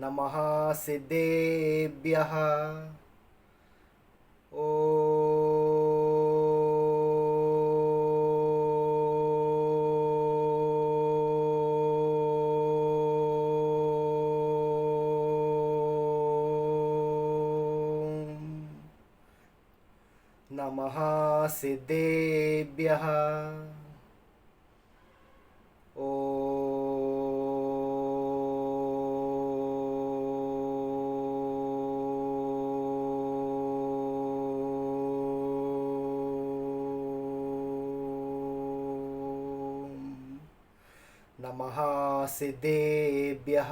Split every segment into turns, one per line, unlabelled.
नमः सिद्धेभ्यः। नमः सिद्धेभ्यः। नमः सिद्धेभ्यः।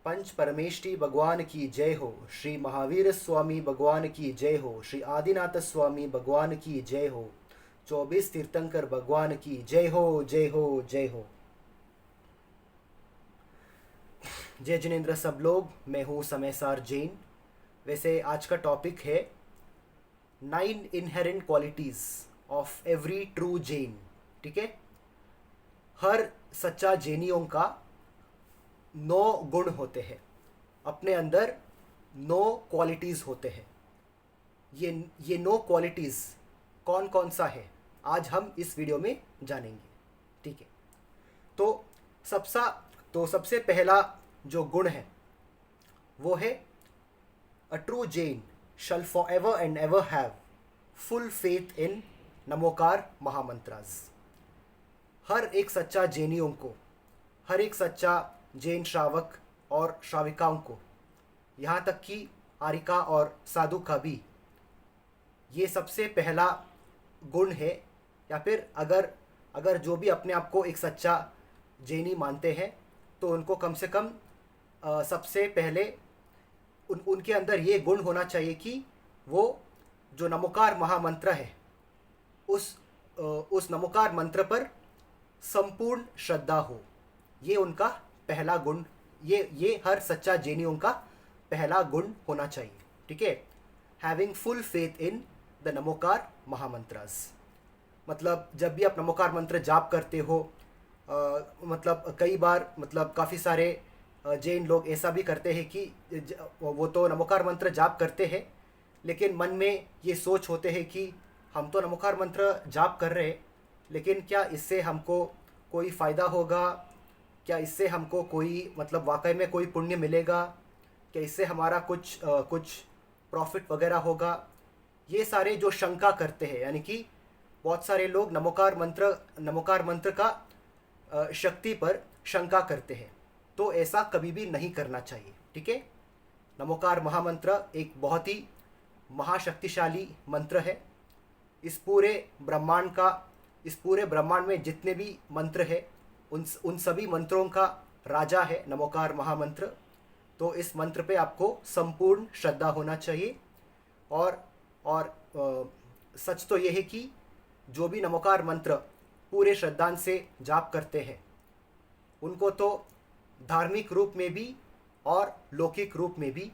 पंच परमेष्ठी भगवान की जय हो। श्री महावीर स्वामी भगवान की जय हो। श्री आदिनाथ स्वामी भगवान की जय हो। 24 तीर्थंकर भगवान की जय हो, जय हो, जय हो। जय जिनेन्द्र सब लोग, मैं हूँ समयसार जैन। वैसे आज का टॉपिक है 9 inherent qualities of every true Jain. ठीक है, हर सच्चा जैनियों का 9 गुण होते हैं, अपने अंदर 9 क्वालिटीज़ होते हैं। ये 9 क्वालिटीज़ कौन कौन सा है आज हम इस वीडियो में जानेंगे। ठीक है, तो सबसे पहला जो गुण है वो है a true Jain shall for ever and ever have full faith in Namokar महामंत्रास। हर एक सच्चा जैनियों को, हर एक सच्चा जैन श्रावक और श्राविकाओं को, यहाँ तक कि आरिका और साधु का भी ये सबसे पहला गुण है। या फिर अगर जो भी अपने आप को एक सच्चा जैनी मानते हैं तो उनको कम से कम सबसे पहले उनके अंदर ये गुण होना चाहिए कि वो जो नमोकार महामंत्र है उस नमोकार मंत्र पर संपूर्ण श्रद्धा हो। ये उनका पहला गुण, ये हर सच्चा जैनियों का पहला गुण होना चाहिए। ठीक है, having full faith in the Namokar महामंत्रास। मतलब जब भी आप नमोकार मंत्र जाप करते हो, मतलब कई बार मतलब काफ़ी सारे जैन लोग ऐसा भी करते हैं कि वो तो नमोकार मंत्र जाप करते हैं लेकिन मन में ये सोच होते हैं कि हम तो नमोकार मंत्र जाप कर रहे हैं, लेकिन क्या इससे हमको कोई फ़ायदा होगा? क्या इससे हमको कोई मतलब वाकई में कोई पुण्य मिलेगा? क्या इससे हमारा कुछ प्रॉफिट वगैरह होगा? ये सारे जो शंका करते हैं, यानी कि बहुत सारे लोग नमोकार मंत्र का शक्ति पर शंका करते हैं, तो ऐसा कभी भी नहीं करना चाहिए। ठीक है, नमोकार महामंत्र एक बहुत ही महाशक्तिशाली मंत्र है। इस पूरे ब्रह्मांड में जितने भी मंत्र है उन सभी मंत्रों का राजा है नमोकार महामंत्र। तो इस मंत्र पे आपको संपूर्ण श्रद्धा होना चाहिए। और सच तो यह है कि जो भी नमोकार मंत्र पूरे श्रद्धा से जाप करते हैं उनको तो धार्मिक रूप में भी और लौकिक रूप में भी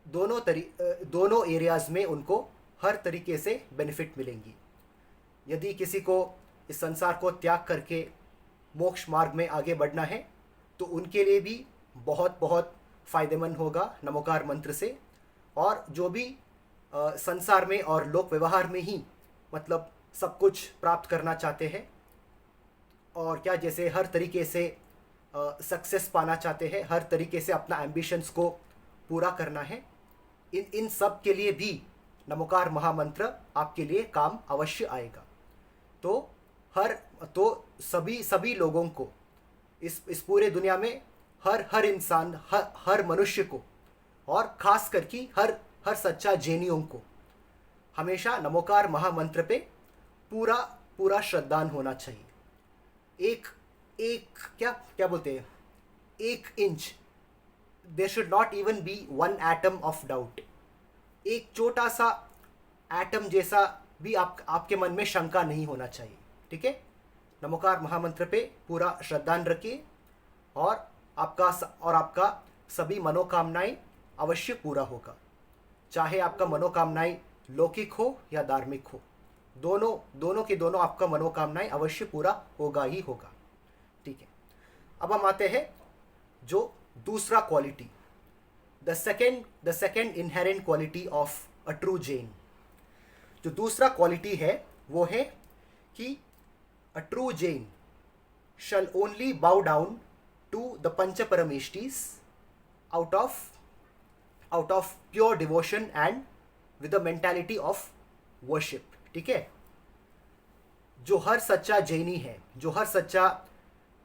दोनों एरियाज़ में उनको हर तरीके से बेनिफिट मिलेंगी। यदि किसी को इस संसार को त्याग करके मोक्ष मार्ग में आगे बढ़ना है तो उनके लिए भी बहुत बहुत फ़ायदेमंद होगा नमोकार मंत्र से। और जो भी संसार में और लोक व्यवहार में ही मतलब सब कुछ प्राप्त करना चाहते हैं और क्या जैसे हर तरीके से सक्सेस पाना चाहते हैं, हर तरीके से अपना एम्बिशंस को पूरा करना है, इन सब के लिए भी नमोकार महामंत्र आपके लिए काम अवश्य आएगा। तो सभी लोगों को इस पूरे दुनिया में हर इंसान, हर मनुष्य को और खास करके हर सच्चा जैनियों को हमेशा नमोकार महामंत्र पे पूरा श्रद्धान होना चाहिए। एक क्या बोलते हैं, 1 inch, there should not even be 1 atom of doubt. एक छोटा सा एटम जैसा भी आपके मन में शंका नहीं होना चाहिए। ठीक है, नमोकार महामंत्र पे पूरा श्रद्धान रखिए और आपका सभी मनोकामनाएं अवश्य पूरा होगा। चाहे आपका मनोकामनाएं लौकिक हो या धार्मिक हो, दोनों के दोनों आपका मनोकामनाएं अवश्य पूरा होगा ही होगा। ठीक है, अब हम आते हैं जो दूसरा quality, the second inherent quality of a true Jain, जो दूसरा क्वालिटी है वो है कि अ true Jain shall only bow down to the Pancha Parameshtis out of pure devotion and with the mentality of worship. ठीक है, जो हर सच्चा जैनी है, जो हर सच्चा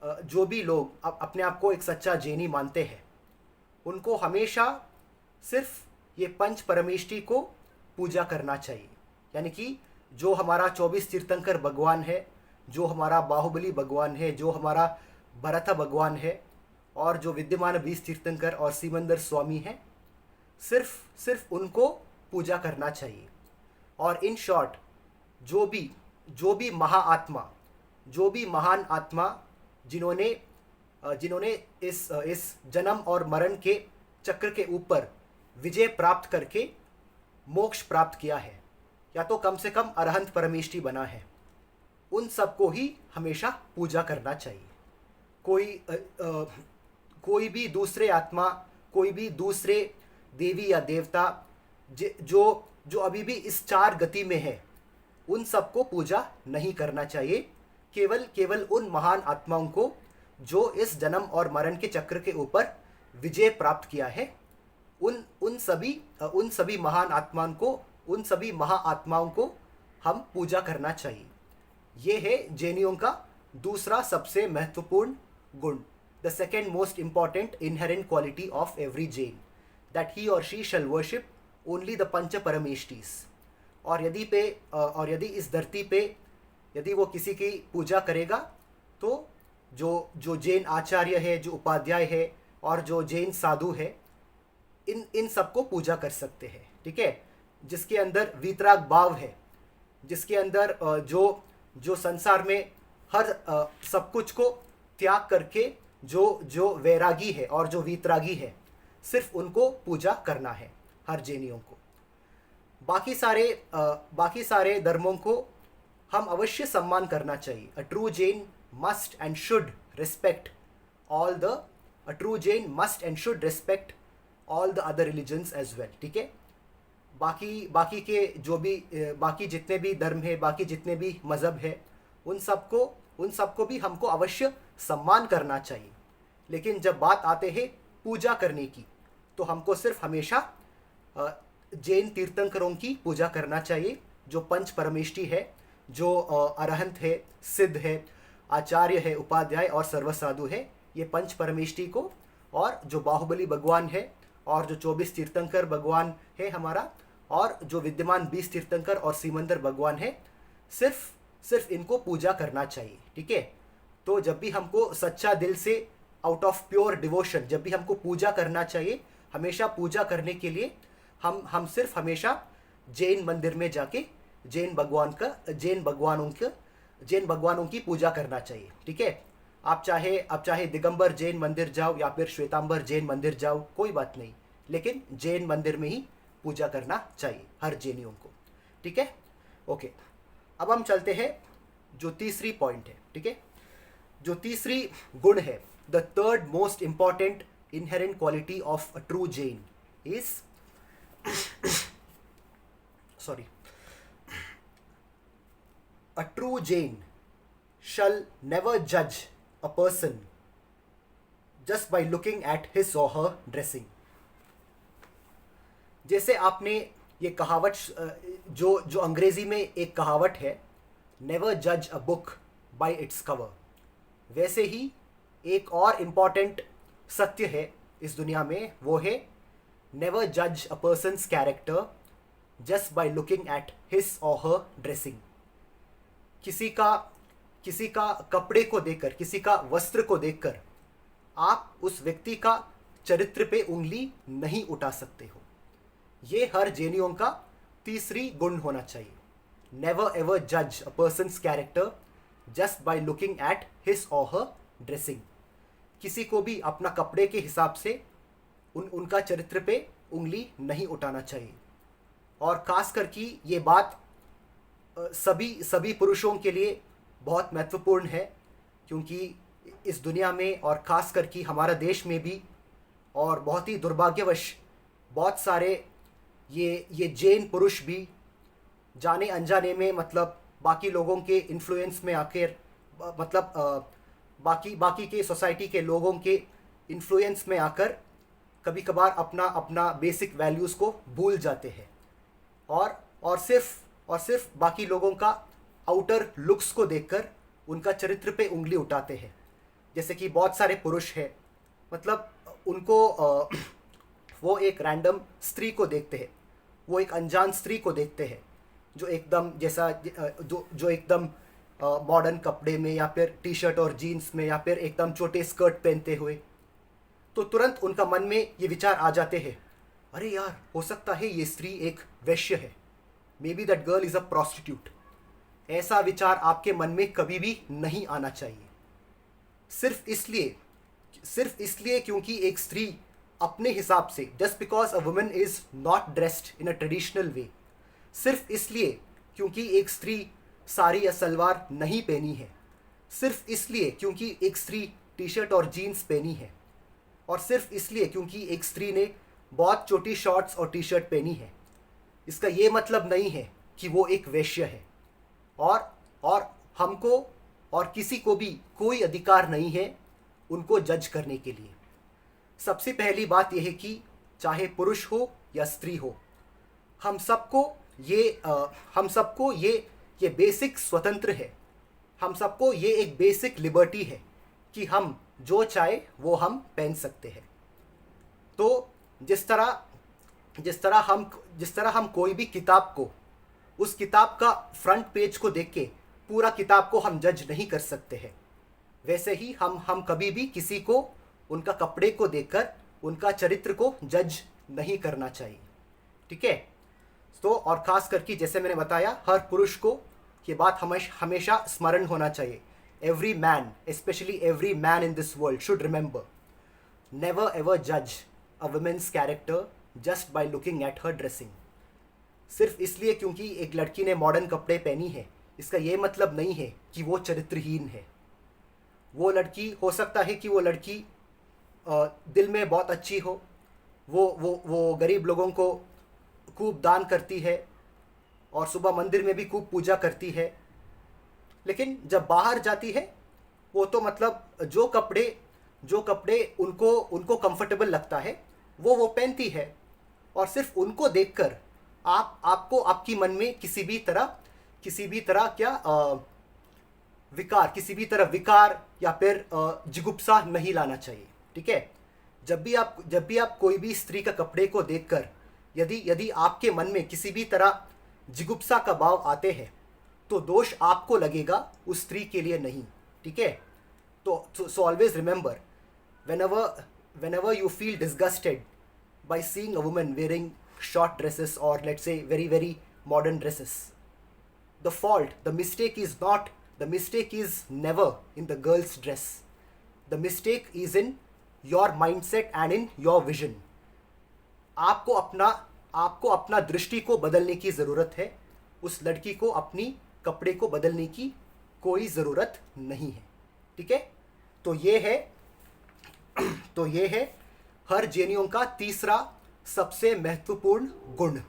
जो भी लोग अपने आप को एक सच्चा जैनी मानते हैं, उनको हमेशा सिर्फ ये पंच परमेष्टि को पूजा करना चाहिए। यानी कि जो हमारा 24 तीर्थंकर भगवान है, जो हमारा बाहुबली भगवान है, जो हमारा भरत भगवान है, और जो विद्यमान 20 तीर्थंकर और सिमंदर स्वामी हैं, सिर्फ उनको पूजा करना चाहिए। और इन शॉर्ट जो भी महाआत्मा, जो भी महान आत्मा जिन्होंने इस जन्म और मरण के चक्र के ऊपर विजय प्राप्त करके मोक्ष प्राप्त किया है, या तो कम से कम अरहंत परमेष्टि बना है, उन सबको ही हमेशा पूजा करना चाहिए। कोई भी दूसरे आत्मा, कोई भी दूसरे देवी या देवता जो अभी भी इस चार गति में है, उन सबको पूजा नहीं करना चाहिए। केवल उन महान आत्माओं को जो इस जन्म और मरण के चक्र के ऊपर विजय प्राप्त किया है, उन सभी महान आत्माओं को, उन सभी महाआत्माओं को हम पूजा करना चाहिए। ये है जैनियों का दूसरा सबसे महत्वपूर्ण गुण, the second most important inherent quality of every Jain, that he or she shall worship only the Panch परमेष्टिस। और यदि इस धरती पे यदि वो किसी की पूजा करेगा, तो जो जैन आचार्य है, जो उपाध्याय है, और जो जैन साधु है, इन सबको पूजा कर सकते हैं। ठीक है, जिसके अंदर वीतराग भाव है, जिसके अंदर जो संसार में हर सब कुछ को त्याग करके जो वैरागी है और जो वीतरागी है, सिर्फ उनको पूजा करना है, हर जैनियों को। बाकी सारे धर्मों को हम अवश्य सम्मान करना चाहिए। A true Jain must and should respect all the other religions as well. ठीक है, बाकी जितने भी धर्म है, बाकी जितने भी मज़हब है, उन सबको भी हमको अवश्य सम्मान करना चाहिए। लेकिन जब बात आते हैं पूजा करने की, तो हमको सिर्फ हमेशा जैन तीर्थंकरों की पूजा करना चाहिए, जो पंच परमेष्टि है, जो अरहंत है, सिद्ध है, आचार्य है, उपाध्याय और सर्वसाधु है। ये पंच परमेष्टि को, और जो बाहुबली भगवान है, और जो 24 तीर्थंकर भगवान है हमारा, और जो विद्यमान 20 तीर्थंकर और सिमंदर भगवान है, सिर्फ इनको पूजा करना चाहिए। ठीक है, तो जब भी हमको सच्चा दिल से, आउट ऑफ प्योर डिवोशन, जब भी हमको पूजा करना चाहिए, हमेशा पूजा करने के लिए हम सिर्फ हमेशा जैन मंदिर में जाके जैन भगवानों की पूजा करना चाहिए। ठीक है, आप चाहे दिगंबर जैन मंदिर जाओ या फिर श्वेतांबर जैन मंदिर जाओ, कोई बात नहीं, लेकिन जैन मंदिर में ही पूजा करना चाहिए हर जैनियों को। ठीक है, ओके। अब हम चलते हैं जो तीसरी पॉइंट है। ठीक है, जो तीसरी गुण है, the third most important inherent quality of a true Jain is sorry a true Jain shall never judge a person just by looking at his or her dressing। जैसे आपने ये कहावत, जो अंग्रेजी में एक कहावत है, नेवर जज a book by its cover, वैसे ही एक और इम्पॉर्टेंट सत्य है इस दुनिया में, वो है नेवर जज a person's character just by looking at his or her dressing. किसी का कपड़े को देखकर, किसी का वस्त्र को देखकर आप उस व्यक्ति का चरित्र पे उंगली नहीं उठा सकते हो। ये हर जैनियों का तीसरी गुण होना चाहिए। नेवर एवर जज a person's character just by looking at his or her dressing. किसी को भी अपना कपड़े के हिसाब से उनका चरित्र पे उंगली नहीं उठाना चाहिए। और खास करके ये बात सभी पुरुषों के लिए बहुत महत्वपूर्ण है, क्योंकि इस दुनिया में और ख़ास करके हमारा देश में भी, और बहुत ही दुर्भाग्यवश बहुत सारे ये जैन पुरुष भी जाने अनजाने में, मतलब बाकी लोगों के इन्फ्लुएंस में आकर, मतलब बाकी बाकी के सोसाइटी के लोगों के इन्फ्लुएंस में आकर कभी कभार अपना अपना बेसिक वैल्यूज़ को भूल जाते हैं, और सिर्फ बाकी लोगों का आउटर लुक्स को देखकर उनका चरित्र पे उंगली उठाते हैं। जैसे कि बहुत सारे पुरुष हैं, मतलब उनको वो एक रैंडम स्त्री को देखते हैं, वो एक अनजान स्त्री को देखते हैं जो एकदम जैसा जो एकदम मॉडर्न कपड़े में, या फिर टी शर्ट और जीन्स में, या फिर एकदम छोटे स्कर्ट पहनते हुए, तो तुरंत उनका मन में ये विचार आ जाते हैं, अरे यार, हो सकता है ये स्त्री एक वैश्य है, may be that girl is a prostitute. ऐसा विचार आपके मन में कभी भी नहीं आना चाहिए। सिर्फ इसलिए क्योंकि एक स्त्री अपने हिसाब से, just because a woman is not dressed in a traditional way, सिर्फ इसलिए क्योंकि एक स्त्री साड़ी या सलवार नहीं पहनी है, सिर्फ इसलिए क्योंकि एक स्त्री टी शर्ट और जीन्स पहनी है, और सिर्फ इसलिए क्योंकि एक स्त्री ने बहुत छोटी शॉर्ट्स और टी शर्ट पहनी है, इसका ये मतलब नहीं है कि वो एक वेश्या है। और हमको और किसी को भी कोई अधिकार नहीं है उनको जज करने के लिए। सबसे पहली बात यह है कि चाहे पुरुष हो या स्त्री हो, हम सबको ये बेसिक स्वतंत्र है, हम सबको ये एक बेसिक लिबर्टी है कि हम जो चाहे वो हम पहन सकते हैं। तो जिस तरह हम कोई भी किताब को, उस किताब का फ्रंट पेज को देख के पूरा किताब को हम जज नहीं कर सकते हैं, वैसे ही हम कभी भी किसी को उनका कपड़े को देखकर उनका चरित्र को जज नहीं करना चाहिए। ठीक है। तो और ख़ास करके जैसे मैंने बताया, हर पुरुष को ये बात हमेशा स्मरण होना चाहिए। Every man, specially every man in this world should remember, never ever जज a women's character just by looking at her dressing. सिर्फ इसलिए क्योंकि एक लड़की ने मॉडर्न कपड़े पहनी है, इसका ये मतलब नहीं है कि वो चरित्रहीन है। वो लड़की, हो सकता है कि वो लड़की दिल में बहुत अच्छी हो, वो गरीब लोगों को खूब दान करती है और सुबह मंदिर में भी खूब पूजा करती है, लेकिन जब बाहर जाती है वो तो मतलब जो कपड़े उनको कंफर्टेबल लगता है वो पहनती है, और सिर्फ उनको देखकर आपको आपकी मन में किसी भी तरह विकार या फिर जिगुप्सा नहीं लाना चाहिए। ठीक है। जब भी आप कोई भी स्त्री का कपड़े को देखकर यदि आपके मन में किसी भी तरह जिगुप्सा का भाव आते हैं, तो दोष आपको लगेगा, उस स्त्री के लिए नहीं। ठीक है। तो always remember, whenever you feel disgusted by seeing a woman wearing short dresses, or let's say very very modern dresses, the mistake is never in the girl's dress. The mistake is in your mindset and in your vision. आपको अपना दृष्टि को बदलने की ज़रूरत है, उस लड़की को अपनी कपड़े को बदलने की कोई ज़रूरत नहीं है। ठीक है। तो ये है हर जैनियों का तीसरा सबसे महत्वपूर्ण गुण,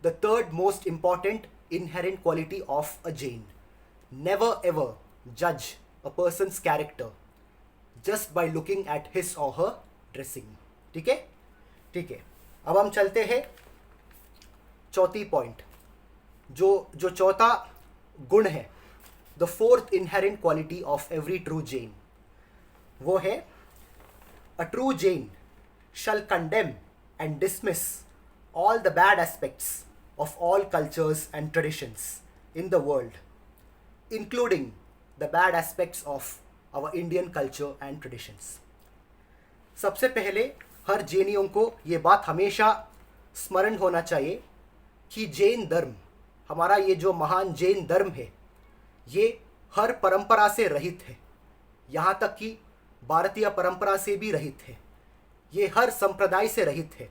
the third most important inherent quality of a Jain. Never ever जज a person's character just by looking at his or her dressing. ठीक है। ठीक है। अब हम चलते हैं चौथी पॉइंट, जो चौथा गुण है, the fourth inherent quality of every true Jain, वो है a true Jain shall condemn and dismiss all the bad aspects of all cultures and traditions in the world, including the bad aspects of our Indian culture and traditions. सबसे पहले हर जैनियों को ये बात हमेशा स्मरण होना चाहिए कि जैन धर्म, हमारा ये जो महान जैन धर्म है, ये हर परंपरा से रहित है, यहाँ तक कि भारतीय परंपरा से भी रहित है। ये हर संप्रदाय से रहित है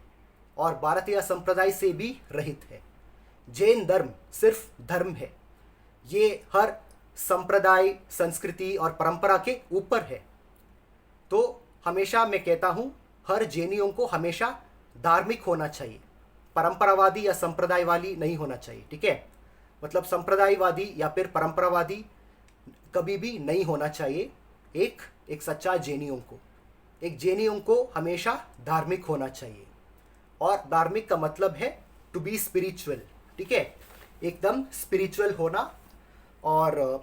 और भारतीय संप्रदाय से भी रहित है। जैन धर्म सिर्फ धर्म है, ये हर संप्रदाय, संस्कृति और परंपरा के ऊपर है। तो हमेशा मैं कहता हूँ हर जैनियों को हमेशा धार्मिक होना चाहिए, परंपरावादी या संप्रदायवादी नहीं होना चाहिए, ठीक है। मतलब संप्रदायवादी या फिर परंपरावादी कभी भी नहीं होना चाहिए। एक एक सच्चा जैनियों को, एक जैनियों को हमेशा धार्मिक होना चाहिए। और धार्मिक का मतलब है टू बी स्पिरिचुअल, ठीक है, एकदम स्पिरिचुअल होना और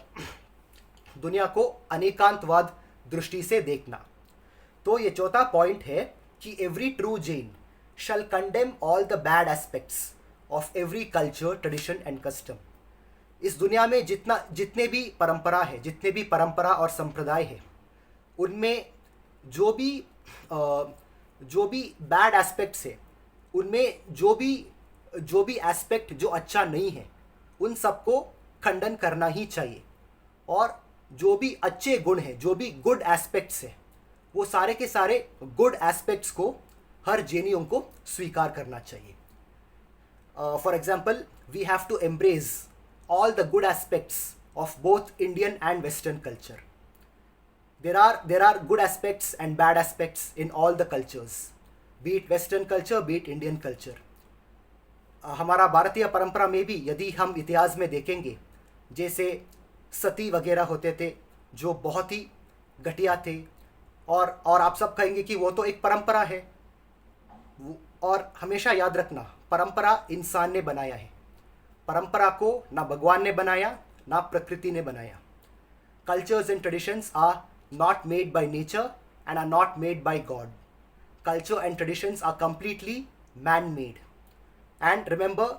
दुनिया को अनेकांतवाद दृष्टि से देखना। तो ये चौथा पॉइंट है कि every true Jain shall condemn all the bad aspects of every culture, tradition and custom. इस दुनिया में जितने भी परंपरा है, जितने भी परंपरा और संप्रदाय है, उनमें जो भी बैड एस्पेक्ट्स है, उनमें जो भी एस्पेक्ट जो अच्छा नहीं है, उन सबको खंडन करना ही चाहिए। और जो भी अच्छे गुण हैं, जो भी गुड एस्पेक्ट्स हैं, वो सारे के सारे गुड एस्पेक्ट्स को हर जैनियों को स्वीकार करना चाहिए। For example, we have to embrace all the good aspects of both Indian and Western culture. There are good aspects and bad aspects in all the cultures, be it Western culture, be it Indian culture. हमारा भारतीय परंपरा में भी यदि हम इतिहास में देखेंगे, जैसे सती वगैरह होते थे जो बहुत ही घटिया थे, और आप सब कहेंगे कि वो तो एक परंपरा है। और हमेशा याद रखना, परंपरा इंसान ने बनाया है, परंपरा को ना भगवान ने बनाया ना प्रकृति ने बनाया। Cultures and traditions are not made by nature and are not made by god. Culture and traditions are completely man made. And remember,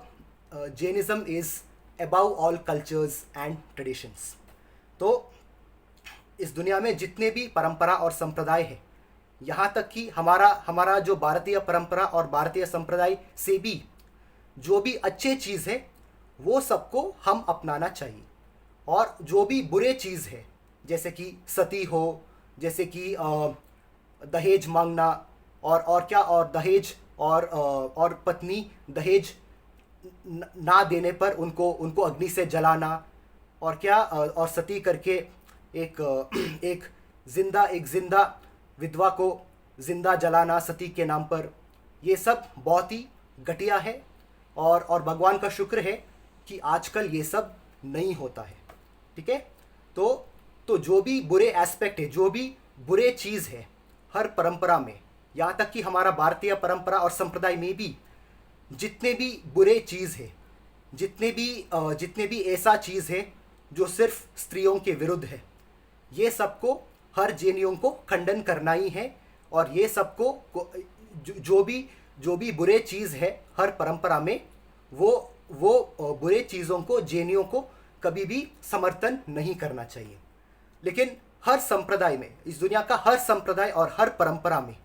Jainism is above all cultures and traditions. तो इस दुनिया में जितने भी परंपरा और संप्रदाय है, यहाँ तक कि हमारा जो भारतीय परंपरा और भारतीय संप्रदाय से भी जो भी अच्छे चीज़ है, वो सबको हम अपनाना चाहिए। और जो भी बुरे चीज़ है, जैसे कि सती हो, जैसे कि दहेज मांगना, और क्या, और दहेज और पत्नी दहेज ना देने पर उनको अग्नि से जलाना, और क्या, और सती करके एक जिंदा विधवा को जिंदा जलाना सती के नाम पर, ये सब बहुत ही घटिया है। और भगवान का शुक्र है कि आजकल ये सब नहीं होता है, ठीक है। तो जो भी बुरे एस्पेक्ट है, जो भी बुरे चीज़ है हर परंपरा में, यहाँ तक कि हमारा भारतीय परंपरा और संप्रदाय में भी जितने भी बुरे चीज़ है, जितने भी ऐसा चीज़ है जो सिर्फ स्त्रियों के विरुद्ध है, ये सबको हर जैनियों को खंडन करना ही है। और ये सबको जो भी बुरे चीज़ है हर परंपरा में, वो बुरे चीज़ों को जैनियों को कभी भी समर्थन नहीं करना चाहिए। लेकिन हर संप्रदाय में, इस दुनिया का हर संप्रदाय और हर परंपरा में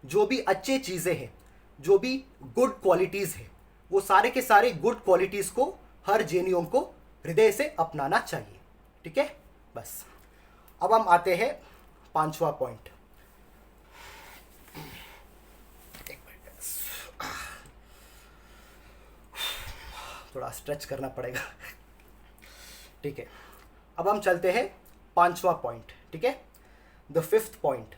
जो भी अच्छे चीज़ें हैं, जो भी गुड क्वालिटीज़ है, वो सारे के सारे गुड क्वालिटीज़ को हर जैनियों को हृदय से अपनाना चाहिए, ठीक है। बस अब हम आते हैं पांचवा पॉइंट। थोड़ा स्ट्रेच करना पड़ेगा, ठीक है। अब हम चलते हैं पांचवा पॉइंट, ठीक है, द फिफ्थ पॉइंट,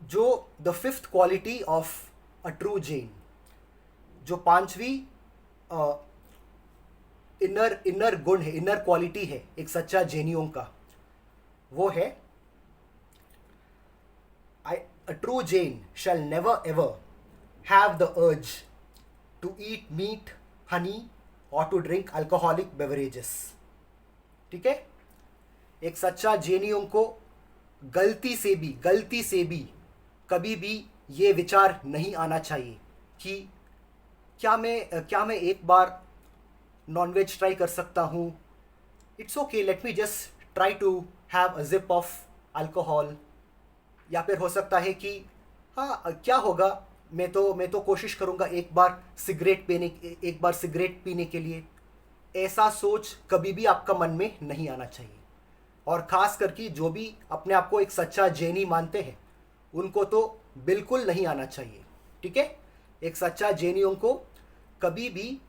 जो the fifth quality of a true Jain, जो पांचवी इनर गुण है, इनर क्वालिटी है एक सच्चा जैनियों का, वो है a true Jain shall never ever have the urge to eat meat, honey or to drink alcoholic beverages, ठीक है। एक सच्चा जैनियों को गलती से भी कभी भी ये विचार नहीं आना चाहिए कि क्या मैं एक बार नॉनवेज ट्राई कर सकता हूँ, it's okay, let me just try to have a sip of alcohol. या फिर हो सकता है कि हाँ, क्या होगा, मैं तो कोशिश करूँगा एक बार सिगरेट पीने के लिए। ऐसा सोच कभी भी आपका मन में नहीं आना चाहिए। और ख़ास करके जो भी अपने आप को एक सच्चा जैनी मानते हैं, उनको तो बिल्कुल नहीं आना चाहिए, ठीक है। एक सच्चा जैनियों को कभी भी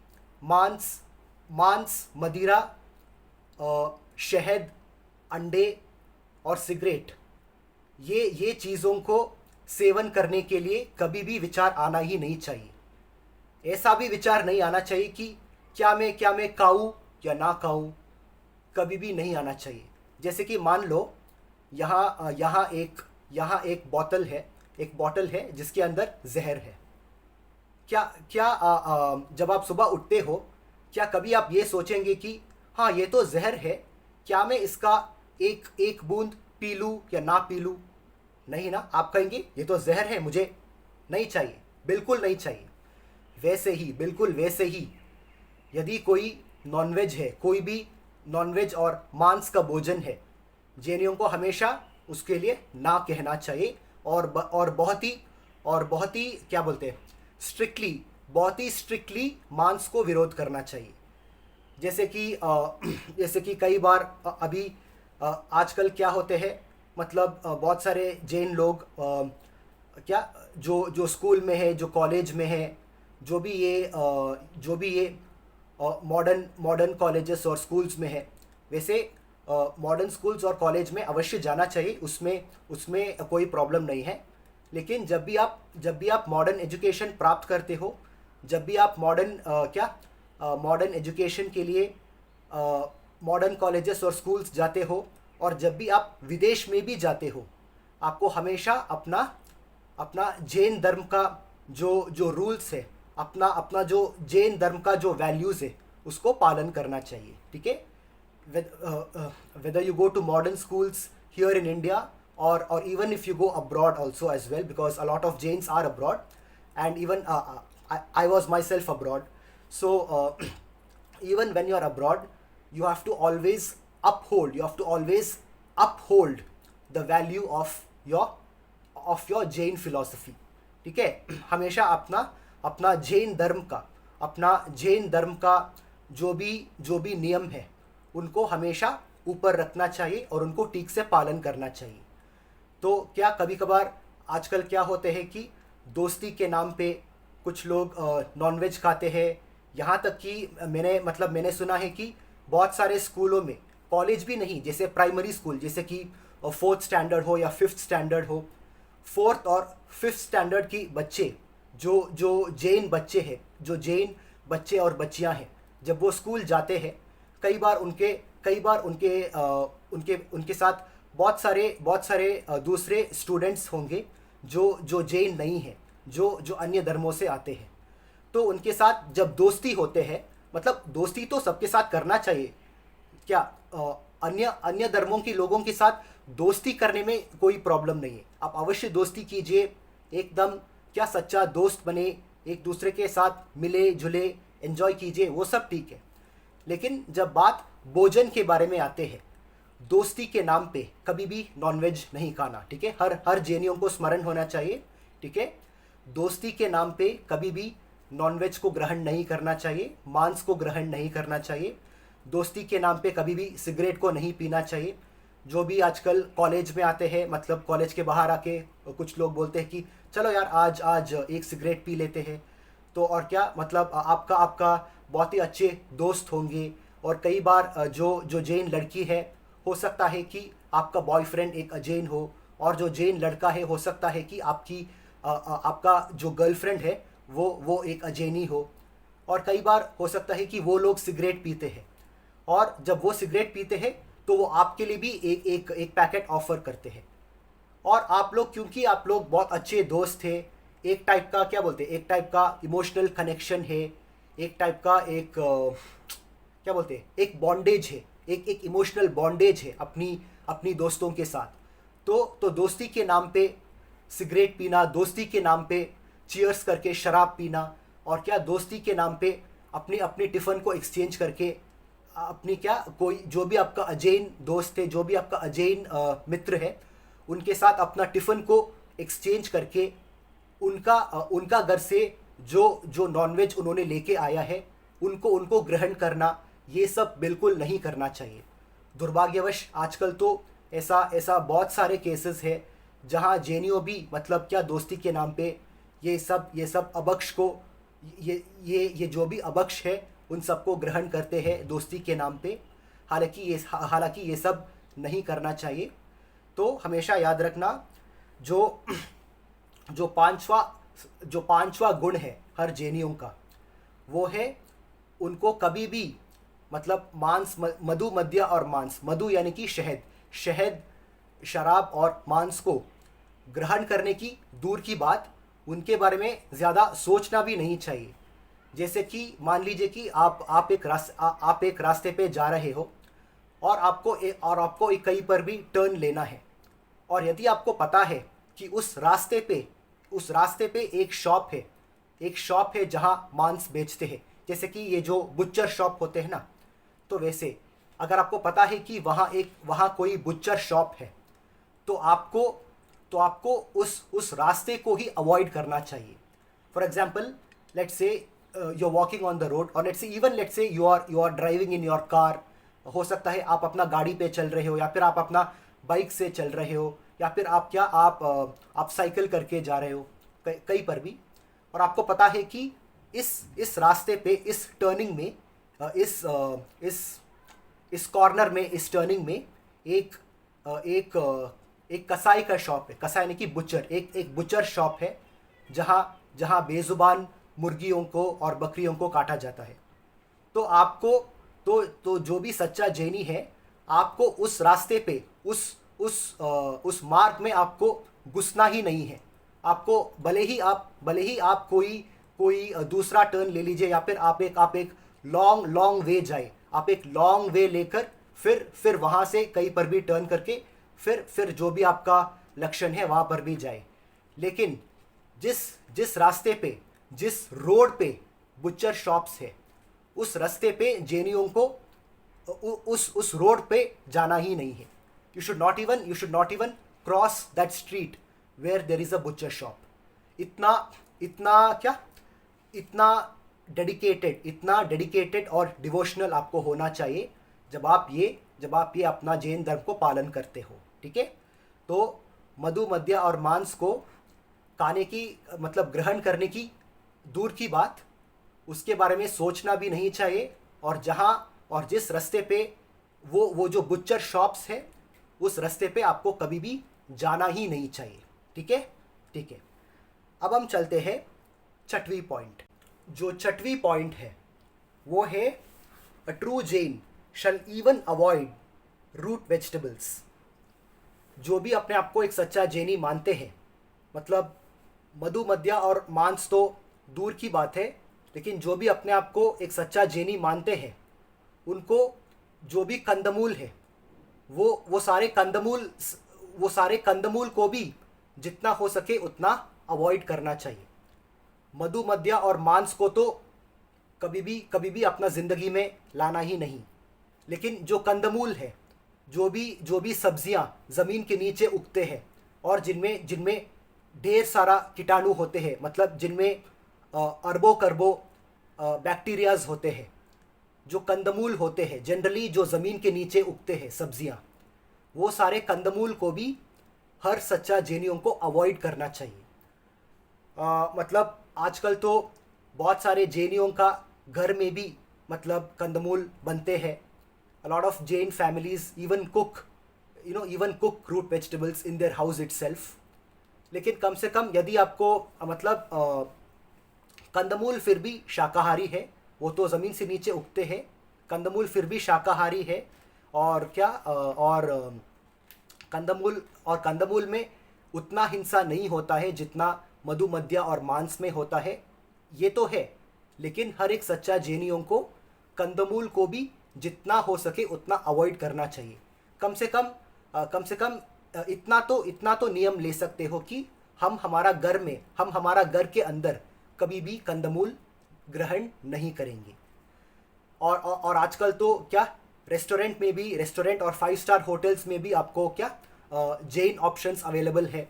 मांस, मदिरा, शहद, अंडे और सिगरेट, ये चीज़ों को सेवन करने के लिए कभी भी विचार आना ही नहीं चाहिए। ऐसा भी विचार नहीं आना चाहिए कि क्या मैं खाऊं या ना खाऊं, कभी भी नहीं आना चाहिए। जैसे कि मान लो यहाँ एक बॉटल है जिसके अंदर जहर है। क्या क्या जब आप सुबह उठते हो, क्या कभी आप ये सोचेंगे कि हाँ ये तो जहर है, क्या मैं इसका एक एक बूंद पी लूँ या ना पी लूँ? नहीं ना, आप कहेंगे ये तो जहर है, मुझे नहीं चाहिए, बिल्कुल नहीं चाहिए। वैसे ही, बिल्कुल वैसे ही, यदि कोई नॉनवेज है, कोई भी नॉनवेज और मांस का भोजन है, जैनियों को हमेशा उसके लिए ना कहना चाहिए और बहुत ही क्या बोलते हैं, बहुत ही स्ट्रिक्टली मांस को विरोध करना चाहिए। जैसे कि कई बार आजकल क्या होते हैं, मतलब बहुत सारे जैन लोग क्या जो स्कूल में है, जो कॉलेज में है, जो भी ये मॉडर्न कॉलेजेस और स्कूल्स में है, वैसे मॉडर्न स्कूल्स और कॉलेज में अवश्य जाना चाहिए, उसमें कोई प्रॉब्लम नहीं है। लेकिन जब भी आप मॉडर्न एजुकेशन प्राप्त करते हो, जब भी आप मॉडर्न एजुकेशन के लिए मॉडर्न कॉलेजेस और स्कूल्स जाते हो, और जब भी आप विदेश में भी जाते हो, आपको हमेशा अपना जैन धर्म का जो रूल्स है, अपना जो जैन धर्म का जो वैल्यूज़ है, उसको पालन करना चाहिए। ठीक है? Whether you go to modern schools here in India, or even if you go abroad also as well, because a lot of Jains are abroad, and even I was myself abroad. So even when you are abroad, you have to always uphold the value of your Jain philosophy. ठीक है? हमेशा अपना जैन धर्म का जो भी नियम है, उनको हमेशा ऊपर रखना चाहिए और उनको ठीक से पालन करना चाहिए। तो क्या कभी कभार आजकल क्या होते हैं कि दोस्ती के नाम पे कुछ लोग नॉनवेज खाते हैं। यहाँ तक कि मैंने सुना है कि बहुत सारे स्कूलों में, कॉलेज भी नहीं, जैसे प्राइमरी स्कूल, जैसे कि 4th स्टैंडर्ड हो या 5th स्टैंडर्ड हो, 4th और 5th स्टैंडर्ड की बच्चे, जो जैन बच्चे हैं, जो जैन बच्चे और बच्चियाँ हैं, जब वो स्कूल जाते हैं, कई बार उनके साथ बहुत सारे दूसरे स्टूडेंट्स होंगे जो जैन नहीं हैं, जो अन्य धर्मों से आते हैं। तो उनके साथ जब दोस्ती होते हैं, मतलब दोस्ती तो सबके साथ करना चाहिए, क्या अन्य धर्मों के लोगों के साथ दोस्ती करने में कोई प्रॉब्लम नहीं है, आप अवश्य दोस्ती कीजिए, एकदम क्या सच्चा दोस्त बने, एक दूसरे के साथ मिले जुले, एंजॉय कीजिए, वो सब ठीक है। लेकिन जब बात भोजन के बारे में आते हैं, दोस्ती के नाम पे कभी भी नॉनवेज नहीं खाना। ठीक है? हर जैनियों को स्मरण होना चाहिए। ठीक है? दोस्ती के नाम पे कभी भी नॉनवेज को ग्रहण नहीं करना चाहिए, मांस को ग्रहण नहीं करना चाहिए। दोस्ती के नाम पे कभी भी सिगरेट को नहीं पीना चाहिए। जो भी आजकल कॉलेज में आते हैं, मतलब कॉलेज के बाहर आके कुछ लोग बोलते हैं कि चलो यार आज एक सिगरेट पी लेते हैं, तो और क्या, मतलब आपका बहुत ही अच्छे दोस्त होंगे। और कई बार जो जैन लड़की है, हो सकता है कि आपका बॉयफ्रेंड एक जैन हो, और जो जैन लड़का है, हो सकता है कि आपका जो गर्लफ्रेंड है वो एक अजैनी हो। और कई बार हो सकता है कि वो लोग सिगरेट पीते हैं, और जब वो सिगरेट पीते हैं तो वो आपके लिए भी एक पैकेट ऑफर करते हैं। और आप लोग, क्योंकि आप लोग बहुत अच्छे दोस्त थे, एक टाइप का क्या बोलते हैं, एक टाइप का इमोशनल कनेक्शन है, एक टाइप का क्या बोलते हैं, एक बॉन्डेज है, एक इमोशनल बॉन्डेज है अपनी दोस्तों के साथ। तो दोस्ती के नाम पे सिगरेट पीना, दोस्ती के नाम पे चीयर्स करके शराब पीना, और क्या दोस्ती के नाम पे अपनी टिफ़िन को एक्सचेंज करके अपनी क्या, कोई जो भी आपका अजैन दोस्त है, जो भी आपका अजैन मित्र है, उनके साथ अपना टिफ़िन को एक्सचेंज करके उनका घर से जो नॉनवेज उन्होंने लेके आया है, उनको ग्रहण करना, ये सब बिल्कुल नहीं करना चाहिए। दुर्भाग्यवश आजकल तो ऐसा बहुत सारे केसेस है जहाँ जैनियों भी, मतलब क्या, दोस्ती के नाम पे ये सब अबक्ष को, ये जो भी अबक्ष है, उन सबको ग्रहण करते हैं दोस्ती के नाम पे। हालांकि ये सब नहीं करना चाहिए। तो हमेशा याद रखना, जो जो पांचवा जो पांचवा गुण है हर जैनियों का, वो है उनको कभी भी मतलब मांस, मधु, मद्य और मांस, मधु यानी कि शहद, शहद, शराब और मांस को ग्रहण करने की दूर की बात, उनके बारे में ज़्यादा सोचना भी नहीं चाहिए। जैसे कि मान लीजिए कि आप एक रास्ते पे जा रहे हो और आपको एक कहीं पर भी टर्न लेना है, और यदि आपको पता है कि उस रास्ते पे एक शॉप है जहाँ मांस बेचते हैं, जैसे कि ये जो बुच्चर शॉप होते हैं ना, तो वैसे अगर आपको पता है कि वहाँ कोई बुच्चर शॉप है, तो आपको उस रास्ते को ही अवॉइड करना चाहिए। For example, let's say you are walking on the road, और let's say you are driving in your car. हो सकता है आप अपना गाड़ी पे चल रहे हो, या फिर आप अपना बाइक से चल रहे हो, या फिर आप साइकिल करके जा रहे हो, कहीं पर भी, और आपको पता है कि इस रास्ते पे, इस टर्निंग में, इस कॉर्नर में, इस टर्निंग में एक एक कसाई का शॉप है। कसाई यानी कि बुचर, एक बुचर शॉप है जहाँ जहाँ बेजुबान मुर्गियों को और बकरियों को काटा जाता है। तो आपको तो जो भी सच्चा जैनी है, आपको उस रास्ते पे, उस मार्ग में आपको घुसना ही नहीं है। आपको भले ही आप कोई दूसरा टर्न ले लीजिए, या फिर आप एक लॉन्ग वे जाए, आप एक लॉन्ग वे लेकर फिर वहाँ से कहीं पर भी टर्न करके फिर जो भी आपका लक्ष्य है वहाँ पर भी जाए। लेकिन जिस रास्ते पे, जिस रोड पे बुच्चर शॉप्स है, उस रास्ते पे जैनियों को उस रोड पे जाना ही नहीं है। You should not even cross that street where there is a butcher shop. इतना डेडिकेटेड और डिवोशनल आपको होना चाहिए जब आप ये अपना जैन धर्म को पालन करते हो। ठीक है? तो मधु, मद्य और मांस को खाने की मतलब ग्रहण करने की दूर की बात, उसके बारे में सोचना भी नहीं चाहिए। और जिस रास्ते पे वो जो बुच्चर शॉप्स है, उस रास्ते पे आपको कभी भी जाना ही नहीं चाहिए। ठीक है? ठीक है। अब हम चलते हैं छठवीं पॉइंट। जो छठवीं पॉइंट है वो है a true Jain shall even avoid root vegetables. जो भी अपने आप को एक सच्चा जैनी मानते हैं, मतलब मधु, मद्य और मांस तो दूर की बात है, लेकिन जो भी अपने आप को एक सच्चा जैनी मानते हैं, उनको जो भी कंदमूल है, वो सारे कंदमूल को भी जितना हो सके उतना अवॉइड करना चाहिए। मधु, मद्य और मांस को तो कभी भी अपना ज़िंदगी में लाना ही नहीं। लेकिन जो कंदमूल है, जो भी सब्जियां ज़मीन के नीचे उगते हैं और जिनमें ढेर सारा कीटाणु होते हैं, मतलब जिनमें अरबों खरबों बैक्टीरियाज होते हैं, जो कंदमूल होते हैं जनरली, जो ज़मीन के नीचे उगते हैं सब्जियां, वो सारे कंदमूल को भी हर सच्चा जैनियों को अवॉइड करना चाहिए। मतलब आजकल तो बहुत सारे जैनियों का घर में भी मतलब कंदमूल बनते हैं। A lot of Jain families even cook root vegetables in their house itself. लेकिन कम से कम यदि आपको मतलब कंदमूल फिर भी शाकाहारी है, वो तो ज़मीन से नीचे उगते हैं, कंदमूल फिर भी शाकाहारी है। और कंदमूल में उतना हिंसा नहीं होता है जितना मधु, मद्य और मांस में होता है, ये तो है। लेकिन हर एक सच्चा जैनियों को कंदमूल को भी जितना हो सके उतना अवॉइड करना चाहिए। कम से कम इतना तो नियम ले सकते हो कि हम हमारा घर के अंदर कभी भी कंदमूल ग्रहण नहीं करेंगे। और आजकल तो क्या रेस्टोरेंट और 5 स्टार होटल्स में भी आपको जैन ऑप्शंस अवेलेबल है।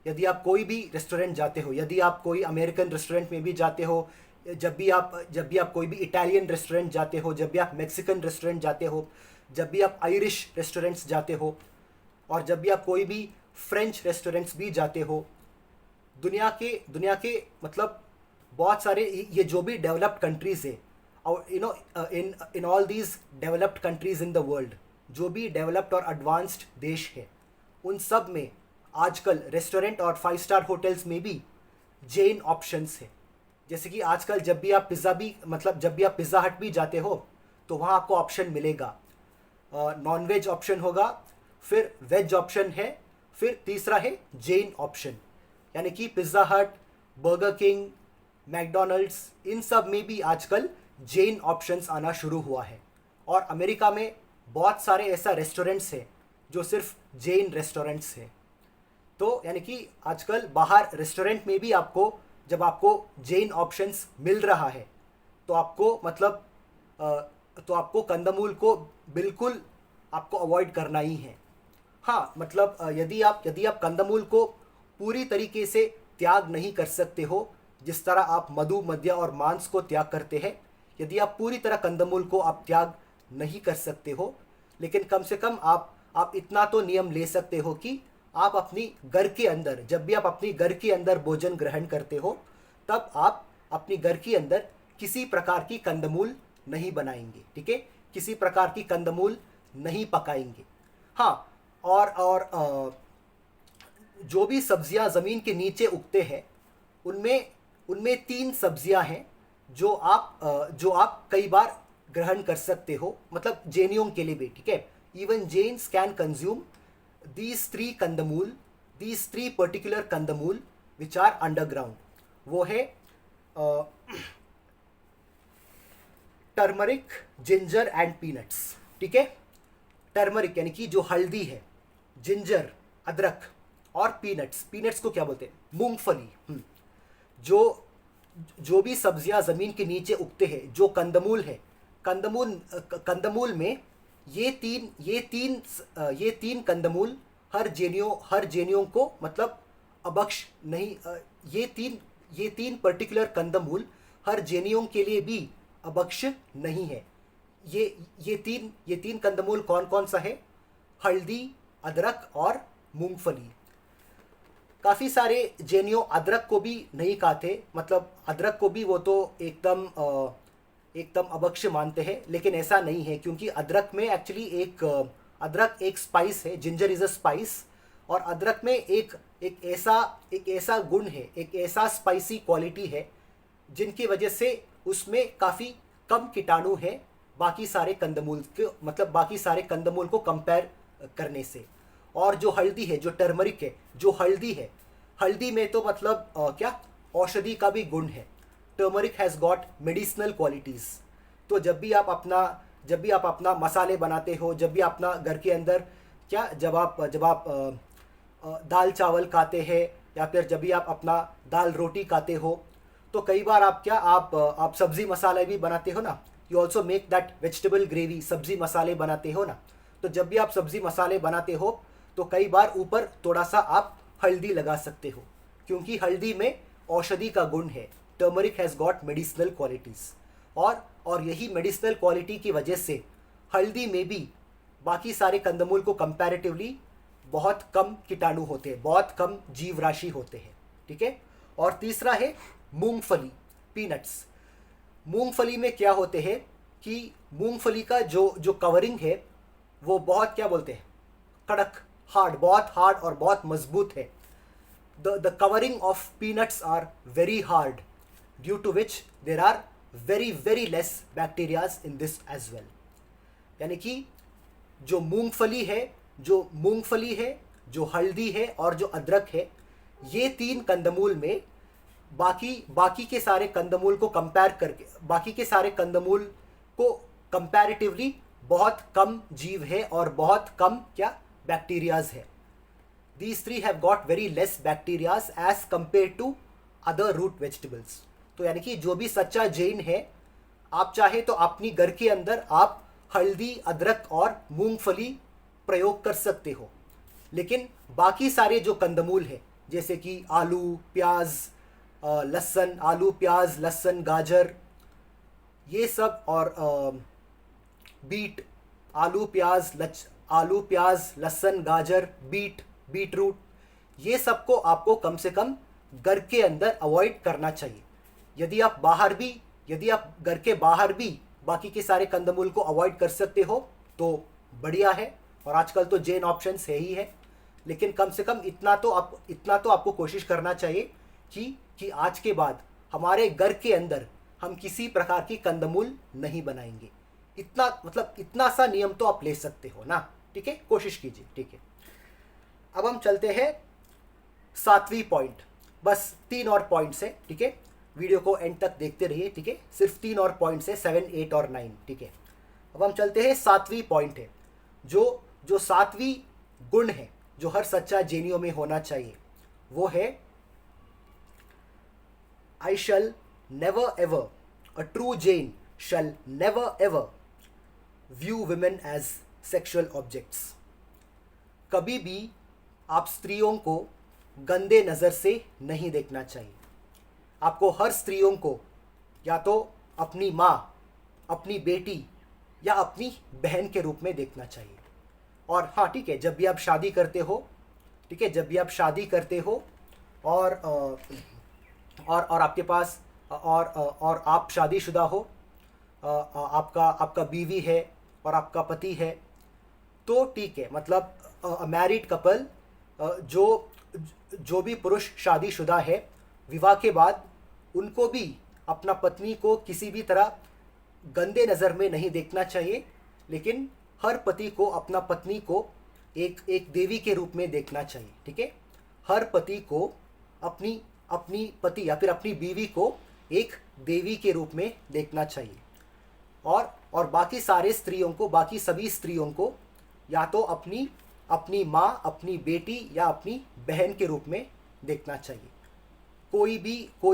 यदि आप कोई भी रेस्टोरेंट जाते हो, यदि आप कोई अमेरिकन रेस्टोरेंट में भी जाते हो, जब भी आप कोई भी इटालियन रेस्टोरेंट जाते हो, जब भी आप मैक्सिकन रेस्टोरेंट जाते हो, जब भी आप आयरिश रेस्टोरेंट्स जाते हो, और जब भी आप कोई भी फ्रेंच रेस्टोरेंट्स भी जाते हो, दुनिया के मतलब बहुत सारे ये जो भी डेवलप्ड कंट्रीज़ है, और in all these developed countries in the world, जो भी डेवलप्ड और एडवांस्ड देश है, उन सब में आजकल रेस्टोरेंट और 5 स्टार होटल्स में भी जैन ऑप्शंस है। जैसे कि आजकल जब भी आप पिज़्ज़ा हट भी जाते हो तो वहाँ आपको ऑप्शन मिलेगा, नॉन वेज ऑप्शन होगा, फिर वेज ऑप्शन है, फिर तीसरा है जैन ऑप्शन। यानी कि पिज़्ज़ा हट, बर्गर किंग, मैकडोनल्ड्स, इन सब में भी आजकल जैन ऑप्शंस आना शुरू हुआ है। और अमेरिका में बहुत सारे ऐसा रेस्टोरेंट्स हैं जो सिर्फ जैन रेस्टोरेंट्स हैं। तो यानी कि आजकल बाहर रेस्टोरेंट में भी जब आपको जैन ऑप्शंस मिल रहा है तो आपको कंदमूल को बिल्कुल आपको अवॉइड करना ही है। हाँ, यदि आप कंदमूल को पूरी तरीके से त्याग नहीं कर सकते हो, जिस तरह आप मधु, मद्य और मांस को त्याग करते हैं, यदि आप पूरी तरह कंदमूल को आप त्याग नहीं कर सकते हो, लेकिन कम से कम आप इतना तो नियम ले सकते हो कि आप अपनी घर के अंदर, जब भी आप अपनी घर के अंदर भोजन ग्रहण करते हो, तब आप अपनी घर के अंदर किसी प्रकार की कंदमूल नहीं बनाएंगे, ठीक है, किसी प्रकार की कंदमूल नहीं पकाएंगे। हाँ, और जो भी सब्जियां ज़मीन के नीचे उगते हैं उनमें 3 सब्जियां हैं जो आप कई बार ग्रहण कर सकते हो, मतलब जैनियों के लिए भी, ठीक है। Even Jains can consume these 3 particular कंदमूल विच आर अंडरग्राउंड। वो है टर्मरिक, जिंजर एंड पीनट्स, ठीक है। टर्मरिक यानी कि जो हल्दी है, जिंजर अदरक, और पीनट्स को क्या बोलते हैं, मूंगफली। जो भी सब्जियां जमीन के नीचे उगते हैं, जो कंदमूल है, कंदमूल में ये तीन कंदमूल हर जैनियों को मतलब अबक्ष नहीं, ये तीन पर्टिकुलर कंदमूल हर जैनियों के लिए भी अबक्ष नहीं है। ये तीन कंदमूल कौन कौन सा है? हल्दी, अदरक और मूंगफली। काफ़ी सारे जैनियों अदरक को भी नहीं खाते, मतलब अदरक को भी वो तो एकदम अभक्ष मानते हैं, लेकिन ऐसा नहीं है, क्योंकि अदरक में एक्चुअली अदरक एक स्पाइस है, जिंजर इज़ अ स्पाइस, और अदरक में एक ऐसा गुण है, एक ऐसा स्पाइसी क्वालिटी है जिनकी वजह से उसमें काफ़ी कम कीटाणु है बाकी सारे कंदमूल के, मतलब बाकी सारे कंदमूल को कंपेयर करने से। और जो हल्दी है, जो टर्मरिक है, जो हल्दी है, हल्दी में तो मतलब क्या औषधि का भी गुण है। Turmeric has got medicinal qualities. तो जब भी आप अपना मसाले बनाते हो, जब भी अपना घर के अंदर जब आप दाल चावल खाते हैं, या फिर जब भी आप अपना दाल रोटी खाते हो, तो कई बार आप सब्ज़ी मसाले भी बनाते हो ना। You also make that vegetable gravy, सब्ज़ी मसाले बनाते हो ना। तो जब भी आप सब्ज़ी मसाले बनाते हो तो कई बार ऊपर थोड़ा सा आप हल्दी लगा सकते हो, क्योंकि हल्दी में औषधि का गुण है। Turmeric has got medicinal qualities, और यही मेडिसिनल क्वालिटी की वजह से हल्दी में भी बाकी सारे कंदमूल को कंपैरेटिवली बहुत कम कीटाणु होते हैं, बहुत कम जीव राशि होते हैं, ठीक है। और तीसरा है मूंगफली, पीनट्स। मूंगफली में क्या होते हैं कि मूंगफली का जो कवरिंग है वो बहुत क्या बोलते हैं, कड़क, हार्ड, बहुत हार्ड और बहुत मजबूत है। The covering of peanuts are very hard, due to which there are very less bacteria in this as well। यानी कि जो मूंगफली है, जो हल्दी है और जो अदरक है, ये 3 कंदमूल में बाकी के सारे कंदमूल को कंपेयर करके, बाकी के सारे कंदमूल को कंपैरेटिवली बहुत कम जीव है और बहुत कम बैक्टीरियाज है। These 3 have got very less bacteria as compared to other root vegetables। तो यानी कि जो भी सच्चा जैन है, आप चाहे तो अपनी घर के अंदर आप हल्दी, अदरक और मूंगफली प्रयोग कर सकते हो, लेकिन बाकी सारे जो कंदमूल है, जैसे कि आलू, प्याज, लहसुन, गाजर, ये सब, और बीट, आलू, प्याज, लहसुन, गाजर, बीटरूट, ये सबको आपको कम से कम घर के अंदर अवॉइड करना चाहिए। यदि आप घर के बाहर भी बाकी के सारे कंदमूल को अवॉइड कर सकते हो तो बढ़िया है। और आजकल तो जैन ऑप्शंस है ही है, लेकिन कम से कम इतना तो आपको कोशिश करना चाहिए कि आज के बाद हमारे घर के अंदर हम किसी प्रकार की कंदमूल नहीं बनाएंगे। इतना सा नियम तो आप ले सकते हो ना, ठीक है, कोशिश कीजिए, ठीक है। अब हम चलते हैं 7वीं पॉइंट। बस 3 और पॉइंट्स है, ठीक है, वीडियो को एंड तक देखते रहिए, ठीक है, सिर्फ 3 और पॉइंट्स है, 7, 8 और 9, ठीक है। अब हम चलते हैं 7वीं पॉइंट है, जो 7वीं गुण है जो हर सच्चा जेनियो में होना चाहिए, वो है I shall never ever, a true Jain shall never ever view women as sexual objects। कभी भी आप स्त्रियों को गंदे नज़र से नहीं देखना चाहिए। आपको हर स्त्रियों को या तो अपनी माँ, अपनी बेटी या अपनी बहन के रूप में देखना चाहिए। और हाँ, ठीक है, जब भी आप शादी करते हो, ठीक है, जब भी आप शादी करते हो और आपके पास और आप शादीशुदा हो, आपका बीवी है और आपका पति है, तो ठीक है, मतलब मैरिड कपल, जो भी पुरुष शादीशुदा है, विवाह के बाद उनको भी अपना पत्नी को किसी भी तरह गंदे नज़र में नहीं देखना चाहिए, लेकिन हर पति को अपना पत्नी को एक देवी के रूप में देखना चाहिए, ठीक है। हर पति को अपनी पति या फिर अपनी बीवी को एक देवी के रूप में देखना चाहिए। और बाकी सभी स्त्रियों को या तो अपनी माँ, अपनी बेटी या अपनी बहन के रूप में देखना चाहिए। कोई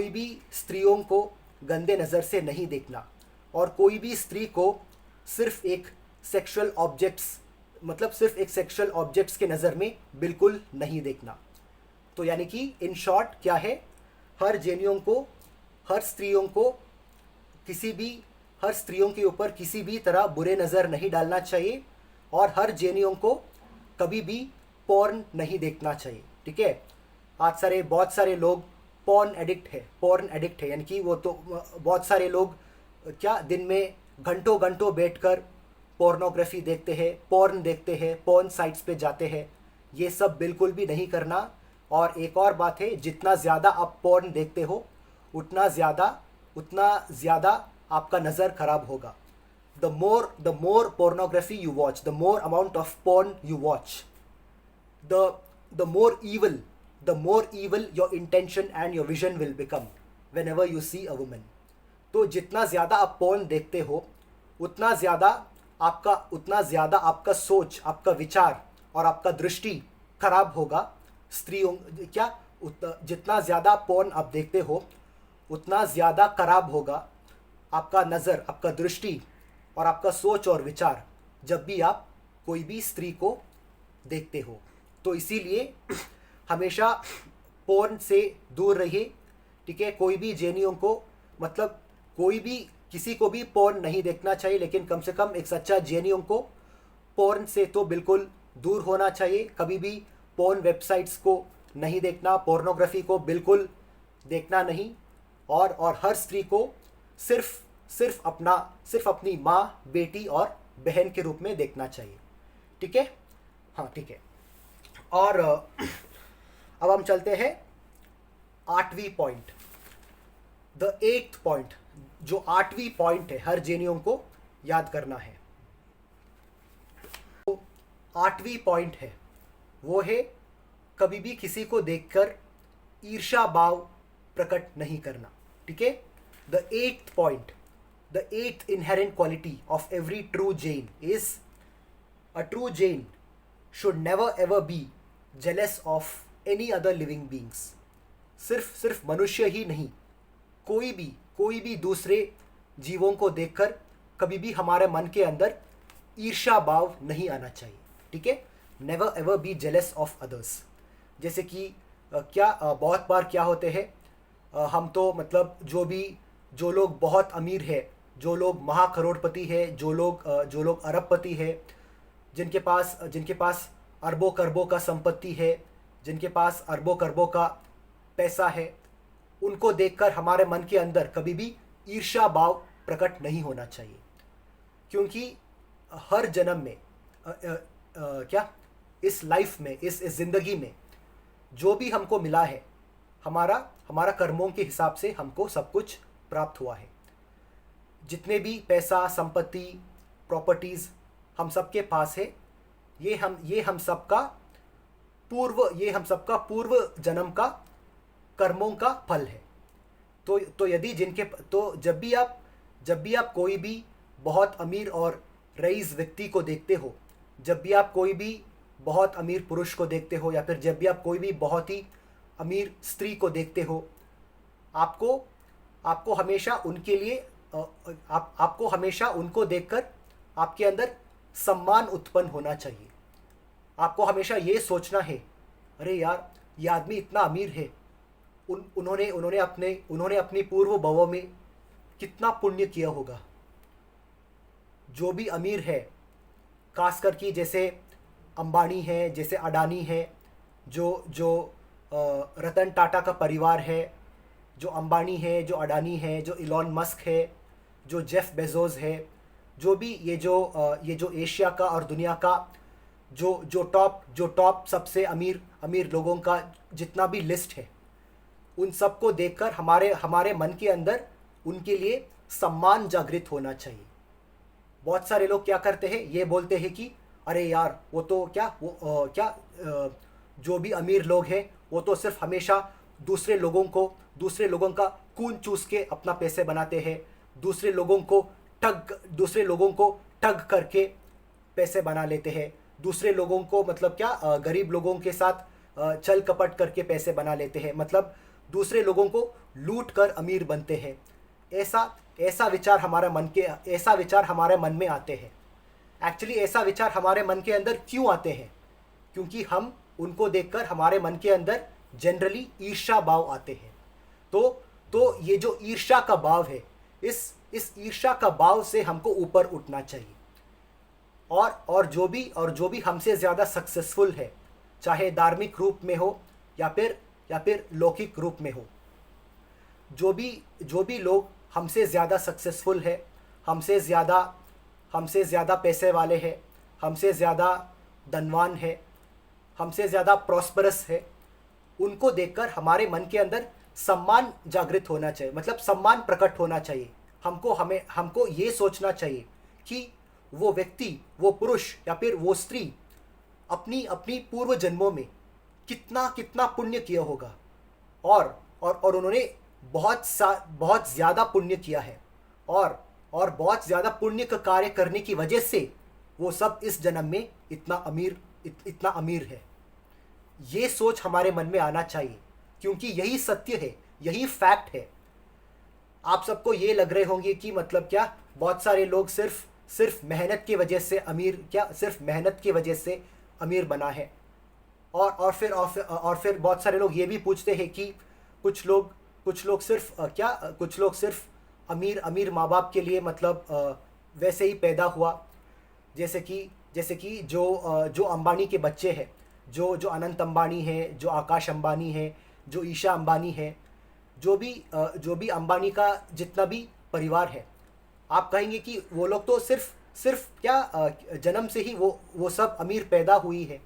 भी स्त्रियों को गंदे नज़र से नहीं देखना, और कोई भी स्त्री को सिर्फ एक सेक्सुअल ऑब्जेक्ट्स के नज़र में बिल्कुल नहीं देखना। तो यानी कि इन शॉर्ट क्या है, हर स्त्रियों के ऊपर किसी भी तरह बुरे नज़र नहीं डालना चाहिए, और हर जेनियों को कभी भी पॉर्न नहीं देखना चाहिए, ठीक है। बहुत सारे लोग पॉर्न एडिक्ट है, यानी कि वो तो बहुत सारे लोग क्या दिन में घंटों बैठकर पोर्नोग्राफी देखते हैं, पॉर्न साइट्स पे जाते हैं। ये सब बिल्कुल भी नहीं करना। और एक और बात है, जितना ज़्यादा आप पॉर्न देखते हो उतना ज़्यादा आपका नज़र खराब होगा। the more pornography you watch, the more amount of porn you watch, the more evil your intention and your vision will become whenever you see a woman। तो जितना ज़्यादा आप पॉर्न देखते हो उतना ज़्यादा आपका सोच, आपका विचार और आपका दृष्टि खराब होगा। जितना ज़्यादा पॉर्न आप देखते हो उतना ज़्यादा खराब होगा आपका नज़र, आपका दृष्टि और आपका सोच और विचार जब भी आप कोई भी स्त्री को देखते हो। तो इसीलिए हमेशा पॉर्न से दूर रहिए, ठीक है। कोई भी जेनियों को, मतलब किसी को भी पॉर्न नहीं देखना चाहिए, लेकिन कम से कम एक सच्चा जेनियों को पॉर्न से तो बिल्कुल दूर होना चाहिए। कभी भी पॉर्न वेबसाइट्स को नहीं देखना, पोर्नोग्राफी को बिल्कुल देखना नहीं, और हर स्त्री को सिर्फ अपनी माँ, बेटी और बहन के रूप में देखना चाहिए, ठीक है। हाँ, ठीक है। और अब हम चलते हैं 8वीं पॉइंट, द 8th पॉइंट। जो 8वीं पॉइंट है, हर जेनियों को याद करना है। तो 8वीं पॉइंट है, वो है कभी भी किसी को देखकर ईर्ष्या भाव प्रकट नहीं करना, ठीक है। The 8th point, the 8th inherent quality of every true Jain is a true Jain should never ever be jealous of any other living beings। सिर्फ मनुष्य ही नहीं, कोई भी दूसरे जीवों को देखकर कभी भी हमारे मन के अंदर ईर्ष्या भाव नहीं आना चाहिए, ठीक है। Never ever be jealous of others. जैसे कि बहुत बार क्या होते हैं, हम तो मतलब जो लोग बहुत अमीर है, जो लोग महाकरोड़पति है, जो लोग अरबपति है, जिनके पास अरबों खरबों का संपत्ति है, जिनके पास अरबों खरबों का पैसा है, उनको देखकर हमारे मन के अंदर कभी भी ईर्ष्या भाव प्रकट नहीं होना चाहिए। क्योंकि हर जन्म में इस लाइफ में, इस ज़िंदगी में जो भी हमको मिला है, हमारा हमारा कर्मों के हिसाब से हमको सब कुछ प्राप्त हुआ है। जितने भी पैसा, संपत्ति, प्रॉपर्टीज़ हम सब के पास है, ये हम सबका पूर्व जन्म का कर्मों का फल है। तो यदि जिनके तो जब भी आप कोई भी बहुत अमीर और रईस व्यक्ति को देखते हो, जब भी आप कोई भी बहुत अमीर पुरुष को देखते हो, या फिर जब भी आप कोई भी बहुत ही अमीर स्त्री को देखते हो, आपको हमेशा उनके लिए आपको हमेशा उनको देखकर आपके अंदर सम्मान उत्पन्न होना चाहिए। आपको हमेशा ये सोचना है, अरे यार, ये आदमी इतना अमीर है, उन्होंने अपनी पूर्व भवों में कितना पुण्य किया होगा। जो भी अमीर है, खासकर कि जैसे अंबानी है, जैसे अडानी है, जो रतन टाटा का परिवार है, जो अंबानी है, जो अडानी है, जो इलॉन मस्क है, जो जेफ बेजोस है, जो भी ये जो एशिया का और दुनिया का जो टॉप सबसे अमीर लोगों का जितना भी लिस्ट है, उन सबको देखकर हमारे मन के अंदर उनके लिए सम्मान जागृत होना चाहिए। बहुत सारे लोग क्या करते हैं, ये बोलते हैं कि अरे यार, वो तो जो भी अमीर लोग हैं वो तो सिर्फ हमेशा दूसरे लोगों का खून चूस के अपना पैसे बनाते हैं, दूसरे लोगों को ठग करके पैसे बना लेते हैं, दूसरे लोगों को मतलब गरीब लोगों के साथ छल कपट करके पैसे बना लेते हैं, मतलब दूसरे लोगों को लूट कर अमीर बनते हैं। ऐसा विचार हमारे मन में आते हैं। एक्चुअली ऐसा विचार हमारे मन के अंदर क्यों आते हैं? क्योंकि हम उनको देखकर हमारे मन के अंदर जनरली ईर्ष्या भाव आते हैं। तो ये जो ईर्ष्या का भाव है, इस ईर्ष्या का भाव से हमको ऊपर उठना चाहिए। और जो भी हमसे ज़्यादा सक्सेसफुल है, चाहे धार्मिक रूप में हो या फिर लौकिक रूप में हो, जो भी लोग हमसे ज़्यादा सक्सेसफुल है, हमसे ज़्यादा पैसे वाले हैं, हमसे ज़्यादा धनवान है, हमसे ज़्यादा प्रॉस्परस है, उनको देखकर हमारे मन के अंदर सम्मान जागृत होना चाहिए, मतलब सम्मान प्रकट होना चाहिए। हमको ये सोचना चाहिए कि वो व्यक्ति, वो पुरुष या फिर वो स्त्री अपनी पूर्व जन्मों में कितना पुण्य किया होगा, और उन्होंने बहुत ज़्यादा पुण्य किया है, और बहुत ज़्यादा पुण्य का कार्य करने की वजह से वो सब इस जन्म में इतना अमीर है। ये सोच हमारे मन में आना चाहिए, क्योंकि यही सत्य है, यही फैक्ट है। आप सबको ये लग रहे होंगे कि मतलब बहुत सारे लोग सिर्फ मेहनत की वजह से अमीर बना है, और फिर बहुत सारे लोग ये भी पूछते हैं कि कुछ लोग सिर्फ अमीर माँ बाप के लिए मतलब वैसे ही पैदा हुआ, जैसे कि जो अंबानी के बच्चे हैं, जो अनंत अंबानी है, जो आकाश अंबानी है, जो ईशा अंबानी है, जो भी अंबानी का जितना भी परिवार है, आप कहेंगे कि वो लोग तो सिर्फ जन्म से ही वो सब अमीर पैदा हुई है।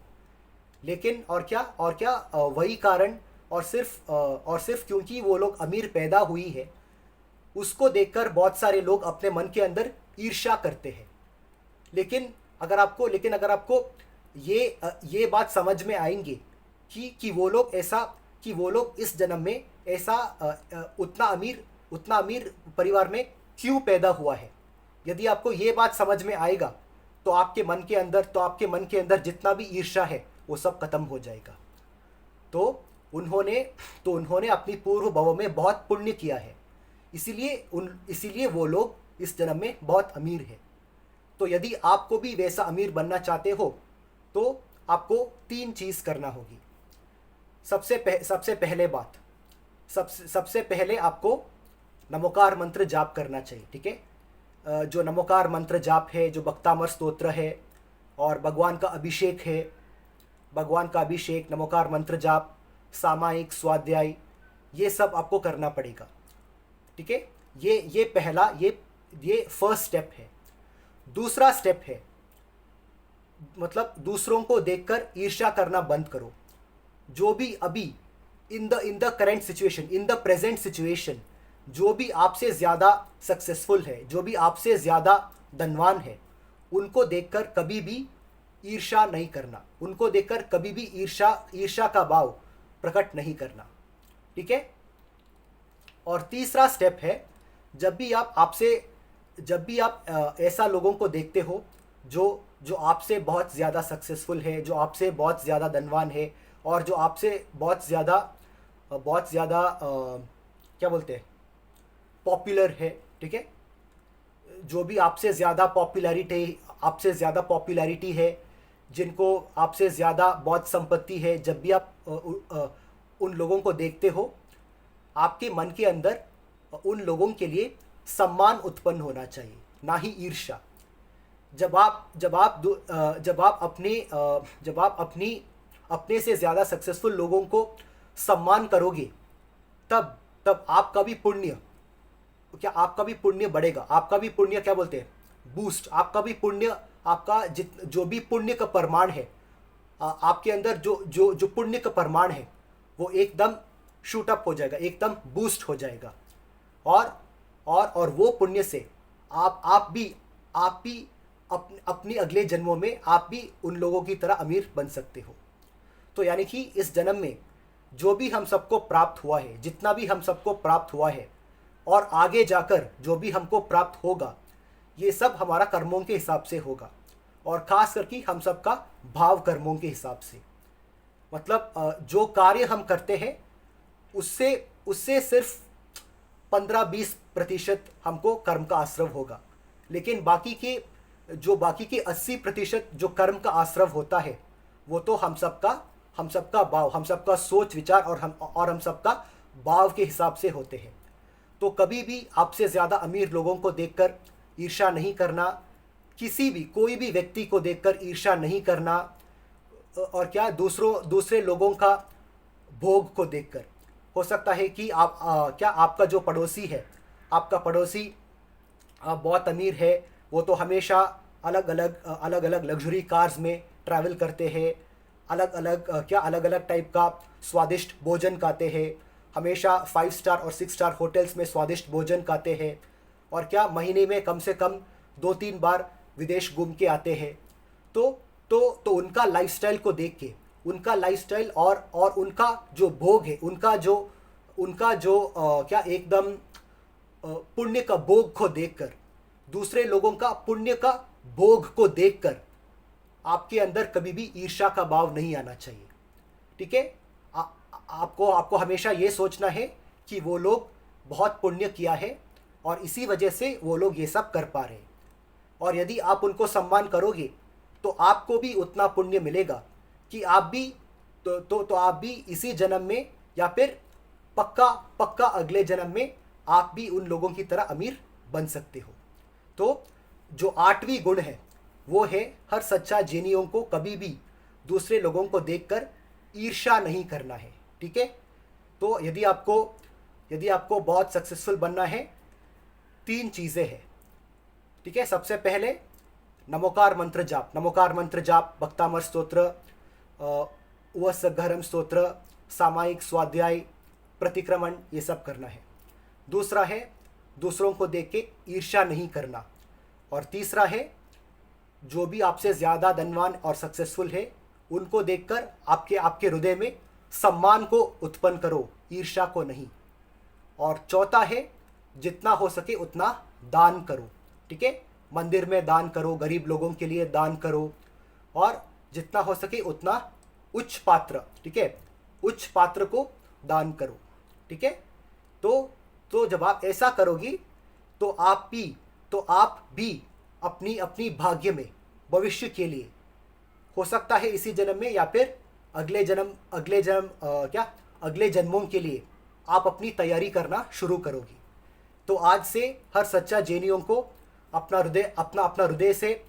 लेकिन वही कारण, और सिर्फ क्योंकि वो लोग अमीर पैदा हुई है, उसको देखकर बहुत सारे लोग अपने मन के अंदर ईर्ष्या करते हैं। लेकिन अगर आपको ये बात समझ में आएंगे कि वो लोग इस जन्म में ऐसा उतना अमीर परिवार में क्यों पैदा हुआ है, यदि आपको ये बात समझ में आएगा, तो आपके मन के अंदर जितना भी ईर्ष्या है वो सब खत्म हो जाएगा। तो उन्होंने अपनी पूर्व भवों में बहुत पुण्य किया है, इसीलिए वो लोग इस जन्म में बहुत अमीर है। तो यदि आपको भी वैसा अमीर बनना चाहते हो, तो आपको 3 चीज़ करना होगी। सबसे पहले आपको नमोकार मंत्र जाप करना चाहिए, ठीक है। जो नमोकार मंत्र जाप है, जो भक्तामर स्तोत्र है, और भगवान का अभिषेक, नमोकार मंत्र जाप, सामायिक स्वाध्याय, ये सब आपको करना पड़ेगा, ठीक है। ये पहला, ये फर्स्ट स्टेप है। दूसरा स्टेप है मतलब दूसरों को देखकर ईर्ष्या करना बंद करो। जो भी अभी in the current situation, in the present situation, जो भी आपसे ज़्यादा सक्सेसफुल है, जो भी आपसे ज़्यादा धनवान है, उनको देखकर कभी भी ईर्ष्या नहीं करना, उनको देखकर कभी भी ईर्ष्या ईर्ष्या का भाव प्रकट नहीं करना। ठीक है। और तीसरा स्टेप है, जब भी आप ऐसा लोगों को देखते हो जो जो आपसे बहुत ज़्यादा सक्सेसफुल है, जो आपसे बहुत ज़्यादा धनवान है, और जो आपसे बहुत ज़्यादा क्या बोलते हैं, पॉपुलर है। ठीक है। जो भी आपसे ज़्यादा पॉपुलैरिटी है, जिनको आपसे ज़्यादा बहुत संपत्ति है, जब भी आप उन लोगों को देखते हो, आपके मन के अंदर उन लोगों के लिए सम्मान उत्पन्न होना चाहिए, ना ही ईर्ष्या। जब आप अपने से ज़्यादा सक्सेसफुल लोगों को सम्मान करोगे, तब तब आपका भी पुण्य बढ़ेगा। आपका भी पुण्य क्या बोलते हैं, बूस्ट। आपका भी पुण्य, आपका जो भी पुण्य का परिमाण है, आपके अंदर जो जो जो पुण्य का परिमाण है, वो एकदम शूट अप हो जाएगा, एकदम बूस्ट हो जाएगा। और वो पुण्य से आप भी अपनी अगले जन्मों में आप भी उन लोगों की तरह अमीर बन सकते हो। तो यानी कि इस जन्म में जो भी हम सबको प्राप्त हुआ है, जितना भी हम सबको प्राप्त हुआ है, और आगे जाकर जो भी हमको प्राप्त होगा, ये सब हमारा कर्मों के हिसाब से होगा, और ख़ास करके हम सबका भाव कर्मों के हिसाब से। मतलब जो कार्य हम करते हैं, उससे सिर्फ 15-20% हमको कर्म का आश्रव होगा, लेकिन बाकी के 80% जो कर्म का आश्रव होता है, वो तो हम सबका भाव, हम सबका सोच विचार और हम सबका भाव के हिसाब से होते हैं। तो कभी भी आपसे ज़्यादा अमीर लोगों को देखकर ईर्ष्या नहीं करना, कोई भी व्यक्ति को देखकर ईर्ष्या नहीं करना, और क्या दूसरे लोगों का भोग को देखकर। हो सकता है कि आपका जो पड़ोसी है, आपका पड़ोसी बहुत अमीर है, वो तो हमेशा अलग अलग लग्जरी कार्स में ट्रैवल करते हैं, अलग अलग टाइप का स्वादिष्ट भोजन खाते हैं, हमेशा 5 स्टार और 6 स्टार होटल्स में स्वादिष्ट भोजन खाते हैं, और क्या महीने में कम से कम 2-3 बार विदेश घूम के आते हैं। तो उनका लाइफस्टाइल को देख के, उनका लाइफस्टाइल और उनका जो भोग है, उनका जो क्या एकदम पुण्य का भोग को देखकर, दूसरे लोगों का पुण्य का भोग को देखकर आपके अंदर कभी भी ईर्ष्या का भाव नहीं आना चाहिए। ठीक है। आपको हमेशा ये सोचना है कि वो लोग बहुत पुण्य किया है, और इसी वजह से वो लोग ये सब कर पा रहे हैं। और यदि आप उनको सम्मान करोगे, तो आपको भी उतना पुण्य मिलेगा कि आप भी इसी जन्म में, या फिर पक्का अगले जन्म में आप भी उन लोगों की तरह अमीर बन सकते हो। तो जो 8वीं गुण है, वो है हर सच्चा जेनियों को कभी भी दूसरे लोगों को देखकर ईर्ष्या नहीं करना है। ठीक है। तो यदि आपको बहुत सक्सेसफुल बनना है, 3 चीज़ें हैं। ठीक है। सबसे पहले नमोकार मंत्र जाप, भक्तामर स्तोत्र, उवसघरम स्तोत्र, सामायिक स्वाध्याय, प्रतिक्रमण, ये सब करना है। दूसरा है दूसरों को देख के ईर्ष्या नहीं करना। और तीसरा है जो भी आपसे ज़्यादा धनवान और सक्सेसफुल है, उनको देखकर आपके हृदय में सम्मान को उत्पन्न करो, ईर्ष्या को नहीं। और चौथा है जितना हो सके उतना दान करो। ठीक है। मंदिर में दान करो, गरीब लोगों के लिए दान करो, और जितना हो सके उतना उच्च पात्र, ठीक है, उच्च पात्र को दान करो। ठीक है। तो जब आप ऐसा करोगी, तो आप भी अपनी भाग्य में भविष्य के लिए, हो सकता है इसी जन्म में या फिर अगले जन्मों के लिए आप अपनी तैयारी करना शुरू करोगी। तो आज से हर सच्चा जेनियों को अपना हृदय से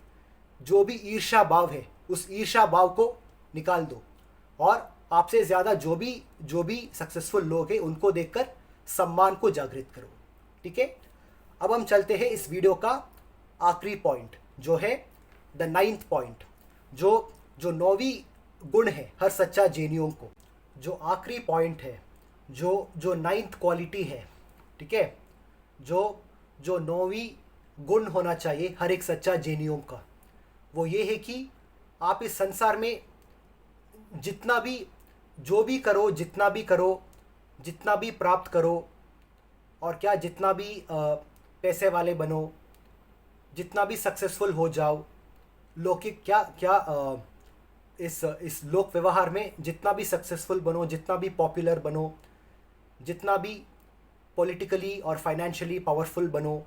जो भी ईर्ष्या भाव है, उस ईर्ष्या भाव को निकाल दो, और आपसे ज़्यादा जो भी सक्सेसफुल लोग हैं, उनको देखकर सम्मान को जागृत करो। ठीक है। अब हम चलते हैं इस वीडियो का आखिरी पॉइंट, जो है द 9th पॉइंट, जो जो नौवीं गुण है हर सच्चा जेनियों को, जो आखिरी पॉइंट है, जो जो नाइन्थ क्वालिटी है, ठीक है, जो जो नौवीं गुण होना चाहिए हर एक सच्चा जेनियों का, वो ये है कि आप इस संसार में जितना भी, जो भी करो, जितना भी करो, जितना भी प्राप्त करो, और क्या जितना भी पैसे वाले बनो, जितना भी सक्सेसफुल हो जाओ, लौकिक क्या क्या इस लोक व्यवहार में जितना भी सक्सेसफुल बनो, जितना भी पॉपुलर बनो, जितना भी पॉलिटिकली और फाइनेंशियली पावरफुल बनो,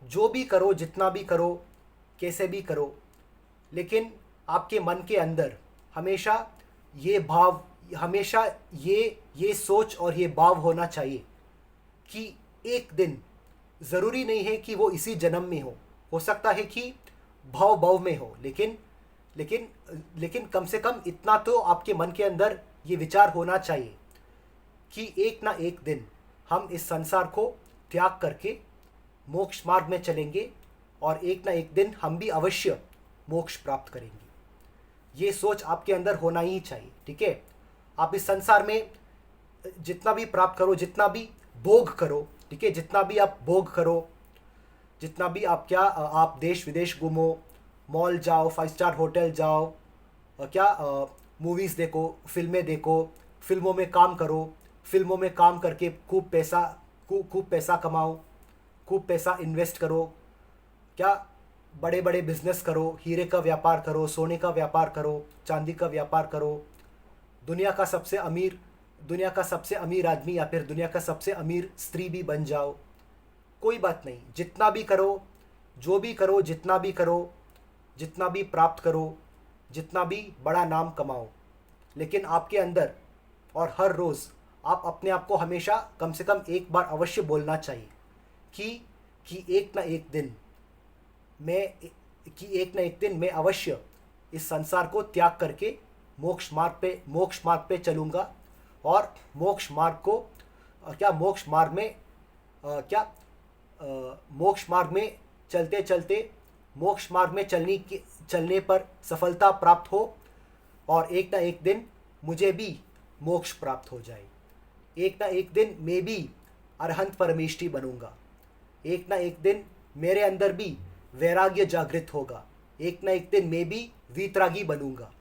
जो भी करो, जितना भी करो, कैसे भी करो, लेकिन आपके मन के अंदर हमेशा ये भाव, हमेशा ये सोच और ये भाव होना चाहिए कि एक दिन, ज़रूरी नहीं है कि वो इसी जन्म में हो सकता है कि भाव भाव में हो, लेकिन लेकिन लेकिन कम से कम इतना तो आपके मन के अंदर ये विचार होना चाहिए कि एक ना एक दिन हम इस संसार को त्याग करके मोक्ष मार्ग में चलेंगे और एक ना एक दिन हम भी अवश्य मोक्ष प्राप्त करेंगे। ये सोच आपके अंदर होना ही चाहिए, ठीक है। आप इस संसार में जितना भी प्राप्त करो, जितना भी भोग करो, ठीक है, जितना भी आप भोग करो, जितना भी आप क्या आप देश विदेश घूमो, मॉल जाओ, 5 स्टार होटल जाओ, क्या मूवीज़ देखो, फिल्में देखो, फिल्मों में काम करो, फिल्मों में काम करके खूब पैसा कमाओ, खूब पैसा इन्वेस्ट करो, क्या बड़े बड़े बिजनेस करो, हीरे का व्यापार करो, सोने का व्यापार करो, चांदी का व्यापार करो, दुनिया का सबसे अमीर आदमी या फिर दुनिया का सबसे अमीर स्त्री भी बन जाओ, कोई बात नहीं। जितना भी करो, जो भी करो, जितना भी करो, जितना भी प्राप्त करो, जितना भी बड़ा नाम कमाओ, लेकिन आपके अंदर और हर रोज़ आप अपने आप को हमेशा कम से कम एक बार अवश्य बोलना चाहिए कि एक ना एक दिन मैं अवश्य इस संसार को त्याग करके मोक्ष मार्ग पे चलूँगा, और मोक्ष मार्ग को क्या मोक्ष मार्ग में क्या मोक्ष मार्ग में चलने पर सफलता प्राप्त हो, और एक ना एक दिन मुझे भी मोक्ष प्राप्त हो जाए। एक ना एक दिन मैं भी अरहंत परमेष्ठी बनूंगा। एक ना एक दिन मेरे अंदर भी वैराग्य जागृत होगा। एक ना एक दिन मैं भी वीतरागी बनूंगा,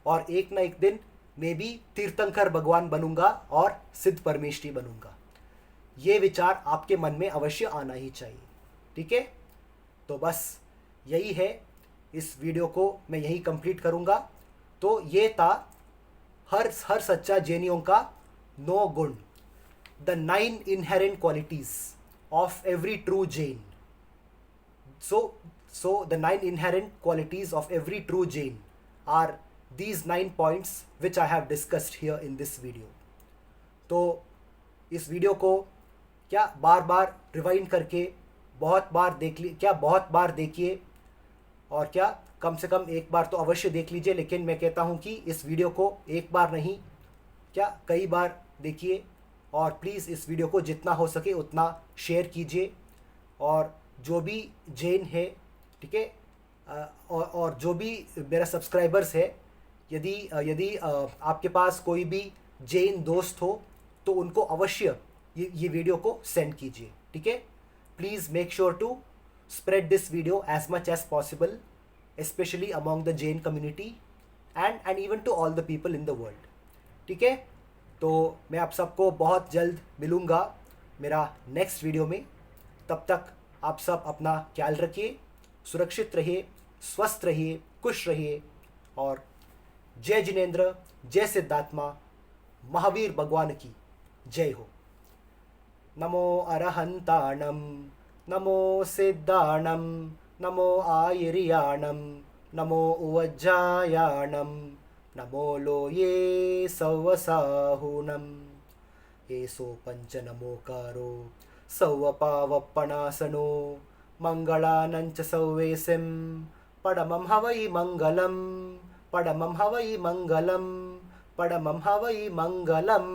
और एक ना एक दिन मैं भी तीर्थंकर भगवान बनूंगा और सिद्ध परमेष्ठी बनूंगा। ये विचार आपके मन में अवश्य आना ही चाहिए, ठीक है। तो बस यही है, इस वीडियो को मैं यही कंप्लीट करूंगा। तो ये था हर सच्चा जैनियों का 9 गुण, the 9 inherent qualities of every true Jain. So the 9 inherent qualities of every true Jain are these 9 points which I have discussed here in this video. तो इस वीडियो को क्या बार बार रिवाइंड करके बहुत बार देखिए, और क्या कम से कम एक बार तो अवश्य देख लीजिए। लेकिन मैं कहता हूँ कि इस वीडियो को एक बार नहीं, क्या कई बार देखिए, और प्लीज़ इस वीडियो को जितना हो सके उतना शेयर कीजिए। और जो भी जैन है, ठीक है, और जो भी मेरा सब्सक्राइबर्स है, यदि आपके पास कोई भी जैन दोस्त हो तो उनको अवश्य ये वीडियो को सेंड कीजिए, ठीक है। Please make sure to spread this video as much as possible, specially among the Jain community and even to all the people in the world, ठीक है। तो मैं आप सबको बहुत जल्द मिलूँगा मेरा नेक्स्ट वीडियो में। तब तक आप सब अपना ख्याल रखिए, सुरक्षित रहिए, स्वस्थ रहिए, खुश रहिए, और जय जिनेंद्र, जय सिद्धात्मा, महावीर भगवान की जय हो। नमो अरहंताणम, नमो सिद्धाणम, नमो आयर्याणम, नमो उवज्जायाणम, नमो लोये सवसाहुनम। एसो पंच नमोकारो सौवपावप्पणासनो मंगलानंच सौवेसिं पडमं हवै मंगलम, पडमं हवै मंगलम, पडमं हवै मंगलम।